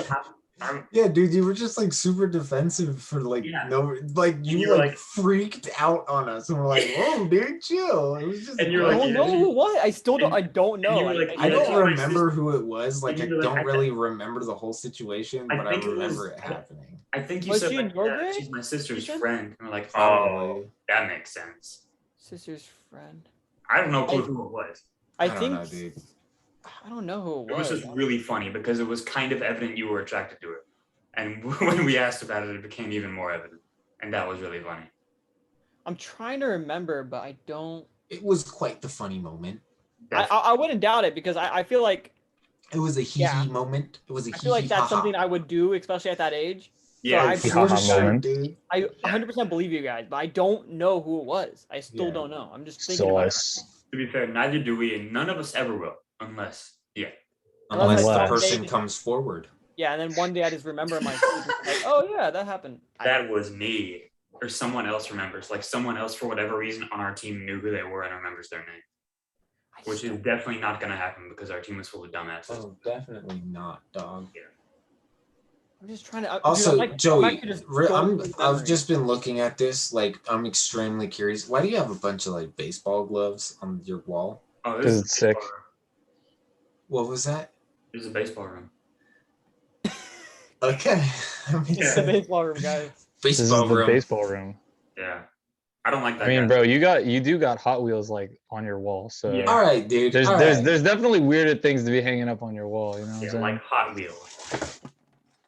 Yeah, dude, you were just like super defensive for like Yeah. you were like like- freaked out on us, and we're like, "Whoa, dude, chill." It was just. And you're I like, don't know who it was. I still don't. I don't and you know. were like, I Yeah, don't that's my remember who it was. Like, I you were like, don't I really remember the whole situation, I but I think it remember was- it happening. I think you Was said she in like, your yeah, grade? she's my sister's Ethan? friend. And we're like, oh, Probably. that makes sense. Sister's friend. I don't know who it was. I don't think. know, dude. I don't know who It was was. just really funny because it was kind of evident you were attracted to her. And when we asked about it, it became even more evident. And that was really funny. I'm trying to remember, but I don't. It was quite the funny moment. I wouldn't doubt it because I feel like It was a hee Yeah. hee moment. It was a I hee feel like hee that's ha something ha. I would do, especially at that age. Yeah, I- For Ha ha sure, moment. dude. I 100% believe you guys, but I don't know who it was. I still Yeah. don't know. I'm just thinking about it. Sauce. to be fair, neither do we, and none of us ever will, unless, yeah. Unless the Unless- person Unless- comes forward. Yeah, and then one day I just remember my like, oh yeah, that happened. That was me. Or someone else remembers. Like someone else, for whatever reason, on our team knew who they were and remembers their name. Which is definitely not going to happen because our team was full of dumbasses. Oh, definitely not, dog. I'm just trying to. Also, dude, I'm Joey, actually just going through I've memories. just been looking at this. Like, I'm extremely curious. Why do you have a bunch of like baseball gloves on your wall? Oh, 'Cause this is a it's sick. baseball room. What was that? This is a baseball room. Okay, I mean, It's the baseball room, guys. This is baseball the room. baseball room. Yeah. I don't like that. I mean, guy. bro, you do got Hot Wheels like on your wall, so Yeah. All right, dude. there's All there's right. there's definitely weirder things to be hanging up on your wall. You know what I'm Yeah, saying? like Hot Wheels.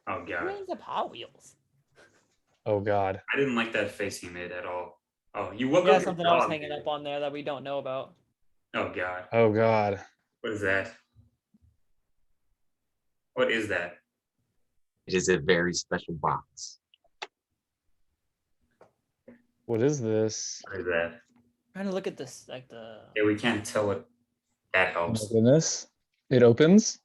Oh, Who God. hangs up Hot Wheels? Oh God. I didn't like that face he made at all. Oh, you woke Yeah, up something your else dog, hanging dude. up on there that we don't know about. Oh, God. Oh God. What is that? What is that? It is a very special box. What is this? What is that? trying to look at this, like the. Yeah, we can't tell what that Oh my helps. goodness. It opens.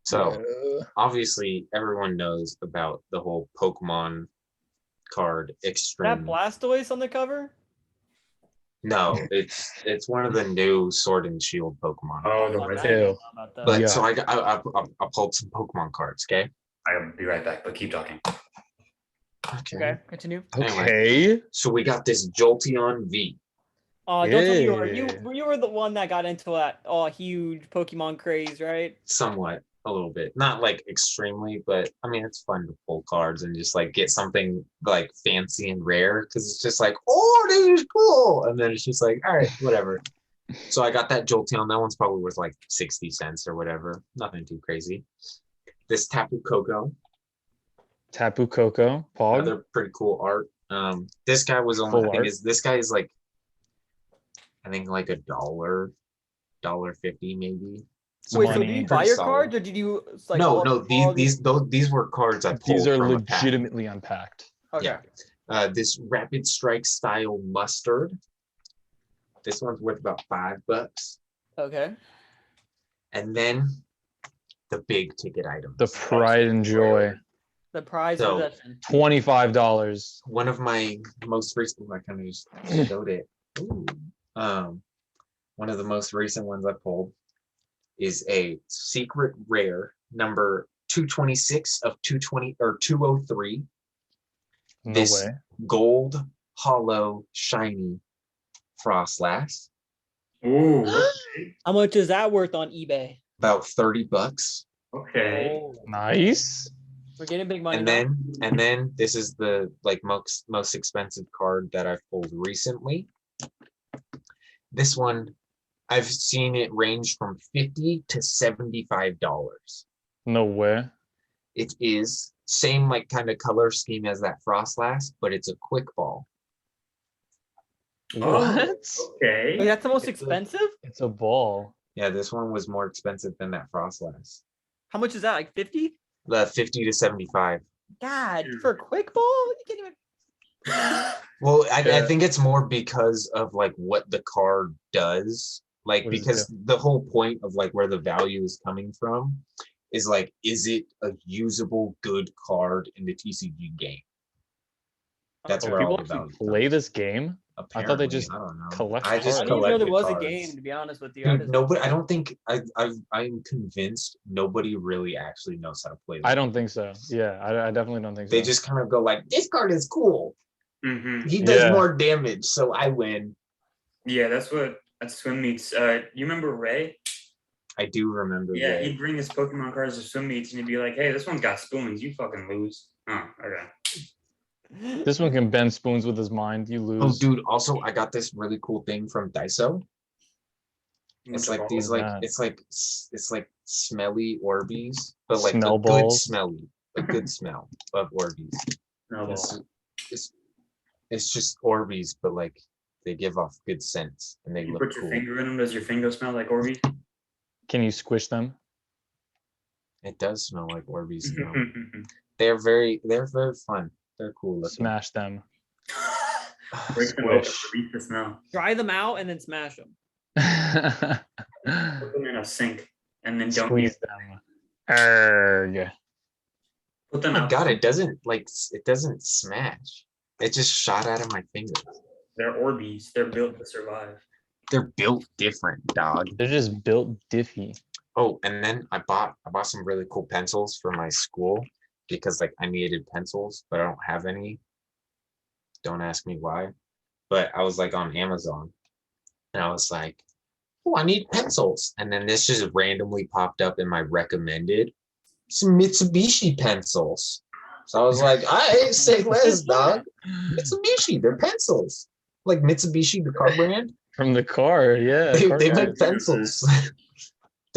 So obviously, everyone knows about the whole Pokemon card That extreme. Blastoise on the cover? No, it's one of the new Sword and Shield Pokemon. Oh, the Fuck, I wizard. don't know Ew. about that. But Yeah. so I pulled some Pokemon cards. Okay. I'll be right back, but keep talking. Okay, continue. Okay. So we got this Jolteon V. Oh, don't tell me you were Yeah. you were the one that got into that huge Pokemon craze, right? Somewhat, a little bit, not like extremely, but I mean it's fun to pull cards and just like get something like fancy and rare because it's just like, oh, this is cool, and then it's just like, all right, whatever. So I got that Jolteon. That one's probably worth like 60 cents or whatever. Nothing too crazy. This Tapu Koko, Tapu Koko. Pog. another pretty cool art. This guy was only, Full I think art. this guy is like, I think like $1.50 maybe. Wait, so Money. did you buy Pretty your solid. cards or did you like No, these were cards I pulled These are from a pack. legitimately unpacked. Okay. Yeah. This Rapid Strike style mustard. This one's worth about $5. Okay. And then the big ticket item. The pride and joy. The prize So- possession. $25. One of my most recent, I kind of just showed it. Ooh. One of the most recent ones I pulled is a secret rare number 226 of 220 or 203. No This- way. Gold hollow shiny Frostlass. Ooh, okay. How much is that worth on eBay? About $30. Okay. Oh, Nice. we're getting big money. And then this is the like most expensive card that I've pulled recently. This one, I've seen it range from $50 to $75. No way. It is same like kind of color scheme as that Frostlass, but it's a quick ball. Oh. What? Wait, Okay. that's the most It's a- expensive? It's a ball. Yeah, this one was more expensive than that Frostlass. How much is that? Like 50? The 50 to 75. God, for a quick ball? You can't even. Well, I Yeah. think it's more because of like what the card does. Like What does it because the whole point of like where the value is coming from is like, is it a usable good card in the TCG game? That's Okay. where all People the actually value play comes. this game. I thought they Apparently, just I don't know. collect I just I cards. didn't know collect there the was a cards. game, to be honest with you. I Dude, just- nobody. I don't think I'm convinced nobody really actually knows how to play. I don't think so. Yeah, I definitely don't think so. They just kind of go like, "This card is cool. Mm-hmm. He does Yeah. more damage, so I win." Yeah, that's swim meets. You remember Ray? I do remember Yeah, that. he'd bring his Pokemon cards to swim meets, and he'd be like, "Hey, this one's got spoons. You fucking lose." Oh, okay. This one can bend spoons with his mind. You Oh, lose. dude! Also, I got this really cool thing from Daiso. It's like these, balls. like Yeah. it's like smelly Orbeez, but like Smell a good balls. smelly, a good smell of Orbeez. No ball. It's just Orbeez, but like they give off good scents and they You look put your cool. finger in them. Does your finger smell like Orbeez? Can you squish them? It does smell like Orbeez. You know. They're very fun. They're cool looking. Smash them. Break them open, Squish. release the smell. Dry them out and then smash them. Put them in a sink, and then don't use Squeeze them. Erg. Put Oh them my out. god! It doesn't smash. It just shot out of my fingers. They're Orbeez. They're built to survive. They're built different, dog. They're just built diffy. Oh, and then I bought some really cool pencils for my school because like I needed pencils, but I don't have any. Don't ask me why. But I was like on Amazon and I was like, oh, I need pencils. And then this just randomly popped up in my recommended, some Mitsubishi pencils. So I was like, I say less, dog. Mitsubishi, they're pencils. Like Mitsubishi, the car brand. From the car, yeah. They car make guys. pencils.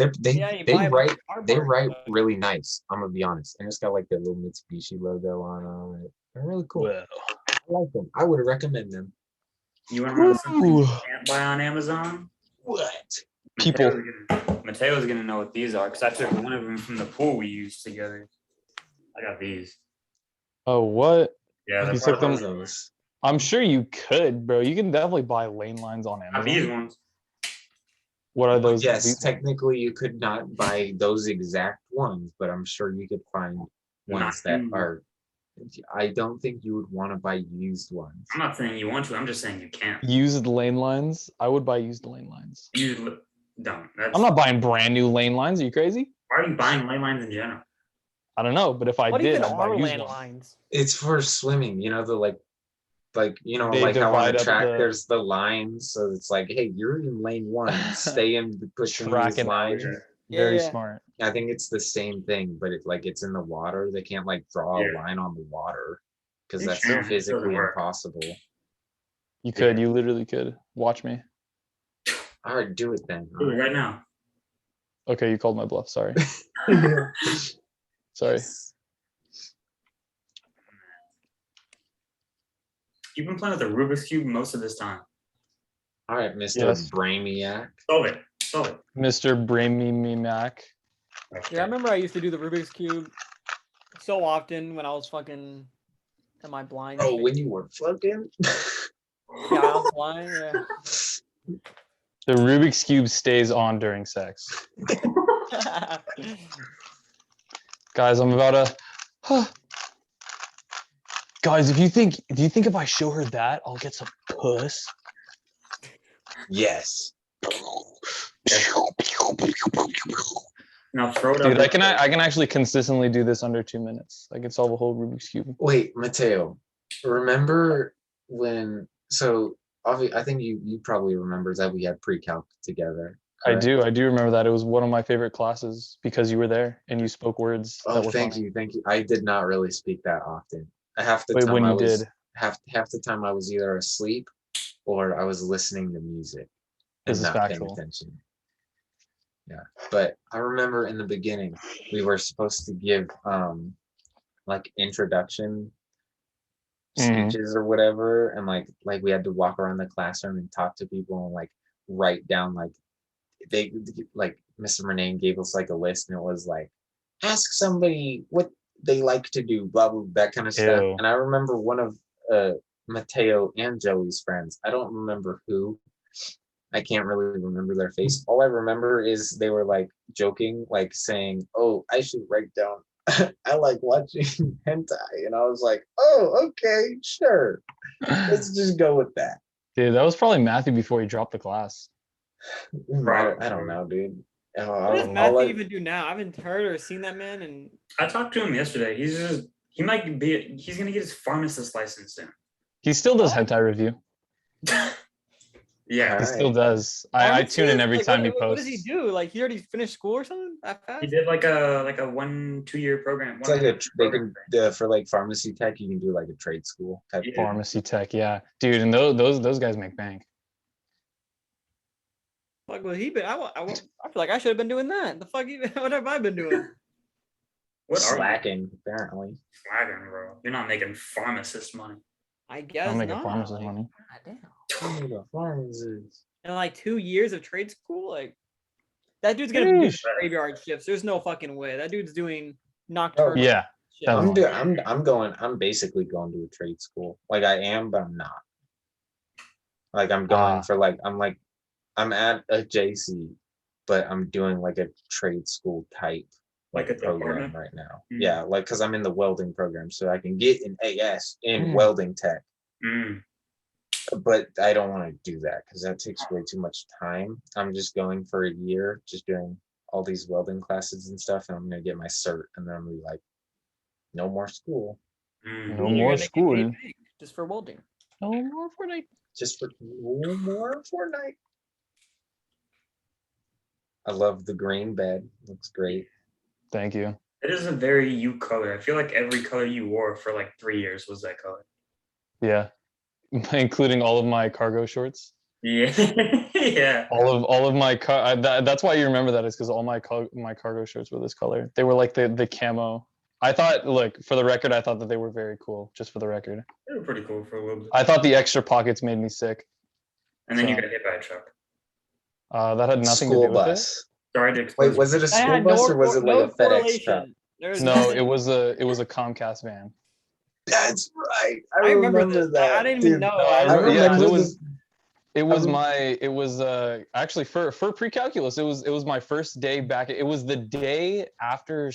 You They buy 'em write at the car they park, write but- really nice. I'm gonna be honest, and it's got like the little Mitsubishi logo on it. They're really cool. Well, I like them. I would recommend them. You want to know something you Ooh. can't buy on Amazon? What? People. Mateo's gonna know what these are because I took one of them from the pool we used together. I got these. Oh, what? Yeah, they're You part took of them- those. I'm sure you could, bro. You can definitely buy lane lines on Got these Amazon. ones. What are those? Yes, these- technically you could not buy those exact ones, but I'm sure you could find ones that Not- are. I don't think you would want to buy used ones. I'm not saying you want to. I'm just saying you can't. Used lane lines. I would buy used lane lines. You don't. That's, I'm not buying brand new lane lines. Are you crazy? Why are you buying lane lines in general? I don't know, but if I What did, even I'd buy are used ones. landlines? It's for swimming, you know, the like you know, They like how on divide the up track the- there's the lines, so it's like, hey, you're in lane one, stay in pushing Track these and lines. average. Yeah, Very yeah. smart. I think it's the same thing, but it's in the water. They can't like draw Yeah. a line on the water because You that's can, it doesn't physically work. impossible. You could. You literally could. Watch me. All right, do it then. Do it right now. Okay, you called my bluff. Sorry. Sorry. You've been playing with the Rubik's Cube most of this time. All right, Mr. Yes. Brainiac. Solve it. Solve it. Mr. Brainy Me Mac. Yeah, I remember I used to do the Rubik's Cube so often when I was fucking in my blind. Oh, state. when you were fucking. Yeah, I was blind. Yeah. The Rubik's Cube stays on during sex. Guys, I'm about to. Guys, do you think if I show her that, I'll get some puss? Yes. Now throw it Dude, up. I can actually consistently do this under 2 minutes. I can solve a whole Rubik's Cube. Wait, Matteo. Remember when? So, I think you probably remember that we had pre-calc together. I correct? do remember that. It was one of my favorite classes because you were there and you spoke words that Oh, were thank funny. you, thank you. I did not really speak that often. Half the Wait, time when I you was did. half the time I was either asleep or I was listening to music and This is not paying factual. attention. Yeah, but I remember in the beginning we were supposed to give like introduction Mhm. speeches or whatever, and like we had to walk around the classroom and talk to people and like write down like they like Mr. Renane gave us like a list and it was like ask somebody what they like to do, blah blah, that kind of stuff. Ew. And I remember one of Matteo and Joey's friends. I don't remember who. I can't really remember their face. All I remember is they were like joking, like saying, "Oh, I should write down I like watching hentai, and I was like, oh, okay, sure, let's just go with that. Dude, that was probably Matthew before he dropped the class. I don't know, dude. What does All Matthew I- even do now? I haven't heard or seen that man, and I talked to him yesterday. He's gonna get his pharmacist license soon. He still does hentai review. Yeah, He still Alright. does. I tune in every Like, time he what does he posts. do? Like he already finished school or something? That he fast? did like a 1-2 year program. It's like one they program. can for like pharmacy tech, you can do like a trade school type Yeah. thing. Pharmacy tech, yeah. Dude, and those guys make bank. Like what he been? I feel like I should have been doing that. The fuck even? What have I been doing? What are you Slacking, apparently. flagging, bro? You're not making pharmacist money. I guess I'm making not. pharmacist Like, money. goddamn. The pharmacists. In like 2 years of trade school, like that dude's gonna do Sheesh. graveyard shifts. There's no fucking way. That dude's doing nocturnal. Yeah. shifts. I'm basically going to a trade school. Like I am, but I'm not. Like I'm going for like I'm at a JC, but I'm doing like a trade school type Like a program department? right now. Mm. Yeah, like because I'm in the welding program, so I can get an AS in Mm. welding tech. Mm. But I don't want to do that because that takes way too much time. I'm just going for a year, just doing all these welding classes and stuff, and I'm gonna get my cert, and then I'm gonna be like, no more school, Mm. No You're more gonna get school. paid big just for welding. No more Fortnite. just for no more Fortnite. I love the green bed. Looks great. Thank you. It is a very you color. I feel like every color you wore for like 3 years was that color. Yeah. Including all of my cargo shorts. Yeah, yeah. All of my that's why you remember that is because all my cargo shorts were this color. They were like the camo. I thought, look, for the record, I thought that they were very cool. Just for the record, They were pretty cool for a little bit. I thought the extra pockets made me sick. And then you so- got hit by a truck. That had nothing School to do with bus. Sorry to expose Wait, was it a That school had bus no or was it no like a FedEx truck? correlation. There's it. No, nothing. it was a Comcast van. That's right. I remember this. that. I didn't even know. I I remember- yeah, 'cause remember it was Um, actually for pre-calculus. It was my first day back. It was the day after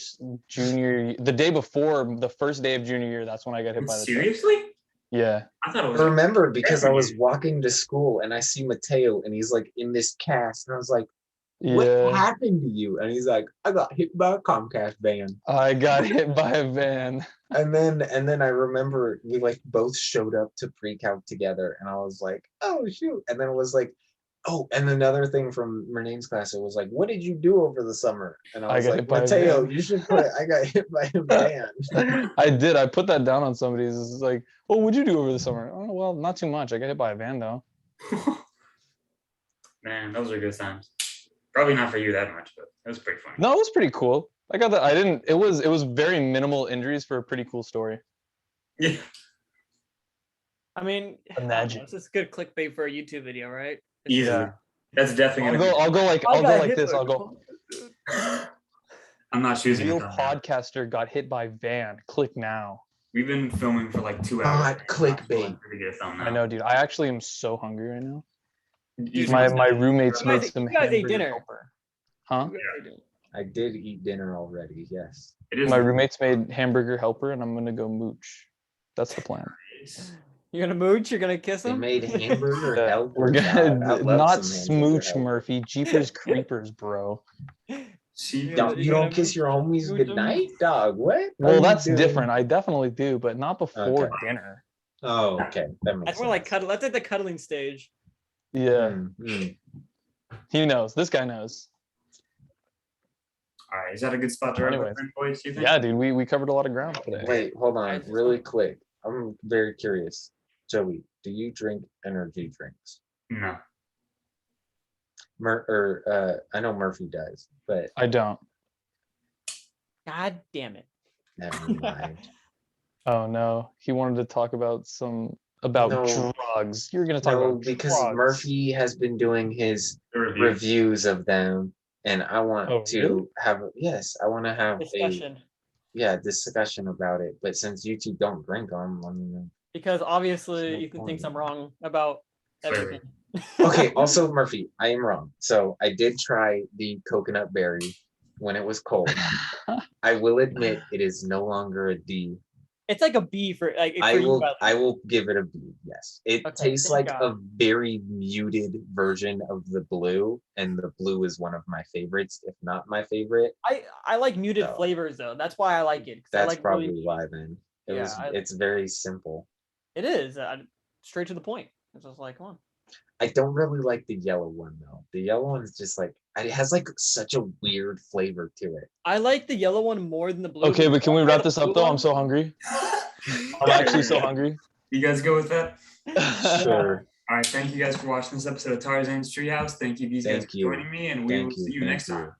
the day before the first day of junior year. That's when I got hit by the truck. Seriously? Yeah. I thought it was I remember because I was every walking to school and I see Matteo and he's like in this cast and I was like, what Yeah. happened to you? And he's like, I got hit by a Comcast van. I got hit by a van. And then I remember we like both showed up to pre-calc together and I was like, oh shoot. And then it was like, oh, and another thing from Murnane's class, it was like, what did you do over the summer? And I I was got like, hit by a Matteo, van. you should put I got hit by a van. I did. I put that down on somebody's. It's like, oh, what'd you do over the summer? Oh, well, not too much. I got hit by a van though. Man, those are good times. Probably not for you that much, but it was pretty funny. No, it was pretty cool. I got that. I didn't. It was very minimal injuries for a pretty cool story. Yeah. I mean, Imagine. It's just good clickbait for a YouTube video, right? It's Easily. Yeah. That's definitely gonna I'll go like this. I'll go. I'm not choosing Real it. podcaster got hit by van. Click now. We've been filming for like 2 Hot hours. clickbait. To get a thumbnail. I know, dude. I actually am so hungry right now. You My sound- roommates You made guys, some you guys ate hamburger dinner. helper. Huh? You guys ate dinner. I did eat dinner already, yes. It is My roommates made hamburger helper, and I'm gonna go mooch. That's the plan. You're gonna mooch? You're gonna kiss They him? made hamburger Yeah, helper. we're God, I gonna love not some hamburger smooch, helper. Murphy. Jeepers creepers, bro. She Yeah. You don't kiss your homies Smooch 'em? goodnight, dog. What? Well, are that's you doing? different. I definitely do, but not before Okay. dinner. Oh, okay. That makes That's more like sense. cuddle. That's like the cuddling stage. Yeah, Mm. he knows. This guy knows. All right, is that a good spot to wrap up, Anyways. then, boys? You think? Yeah, dude. We covered a lot of ground today. Wait, hold on, Guys, it's really fine. quick. I'm very curious. Joey, do you drink energy drinks? No. I know Murphy does, but I don't. God damn it. never mind. Oh no, he wanted to talk about No. drugs. You're gonna talk No, about because drugs. Murphy has been doing his The review. reviews of them, and I want Oh, to really? have I want to have Discussion. discussion about it. But since you two don't drink them, I mean, Because obviously No Ethan thinks point. I'm wrong about everything. okay. Also, Murphy, I am wrong. So I did try the coconut berry when it was cold, I will admit it is no longer a D. It's like a B for like for I you. will at I least. will give it a B. Yes, it Okay, tastes thank like God. a very muted version of the blue, and the blue is one of my favorites, if not my favorite. I like muted So flavors though. That's why I like it. 'Cause I that's like really probably why then. yeah. It's very simple. It is straight to the point. It's just like, come on. I don't really like the yellow one though. The yellow one is just like it has like such a weird flavor to it. I like the yellow one more than the blue. Okay, but can we Try wrap the this blue up though? one. I'm so hungry. I'm Okay, actually so hungry. You guys go with that? Sure. All right. Thank you guys for watching this episode of Tarzan's Treehouse. Thank you, these guys, Thank for you. joining me, and we will see you next time.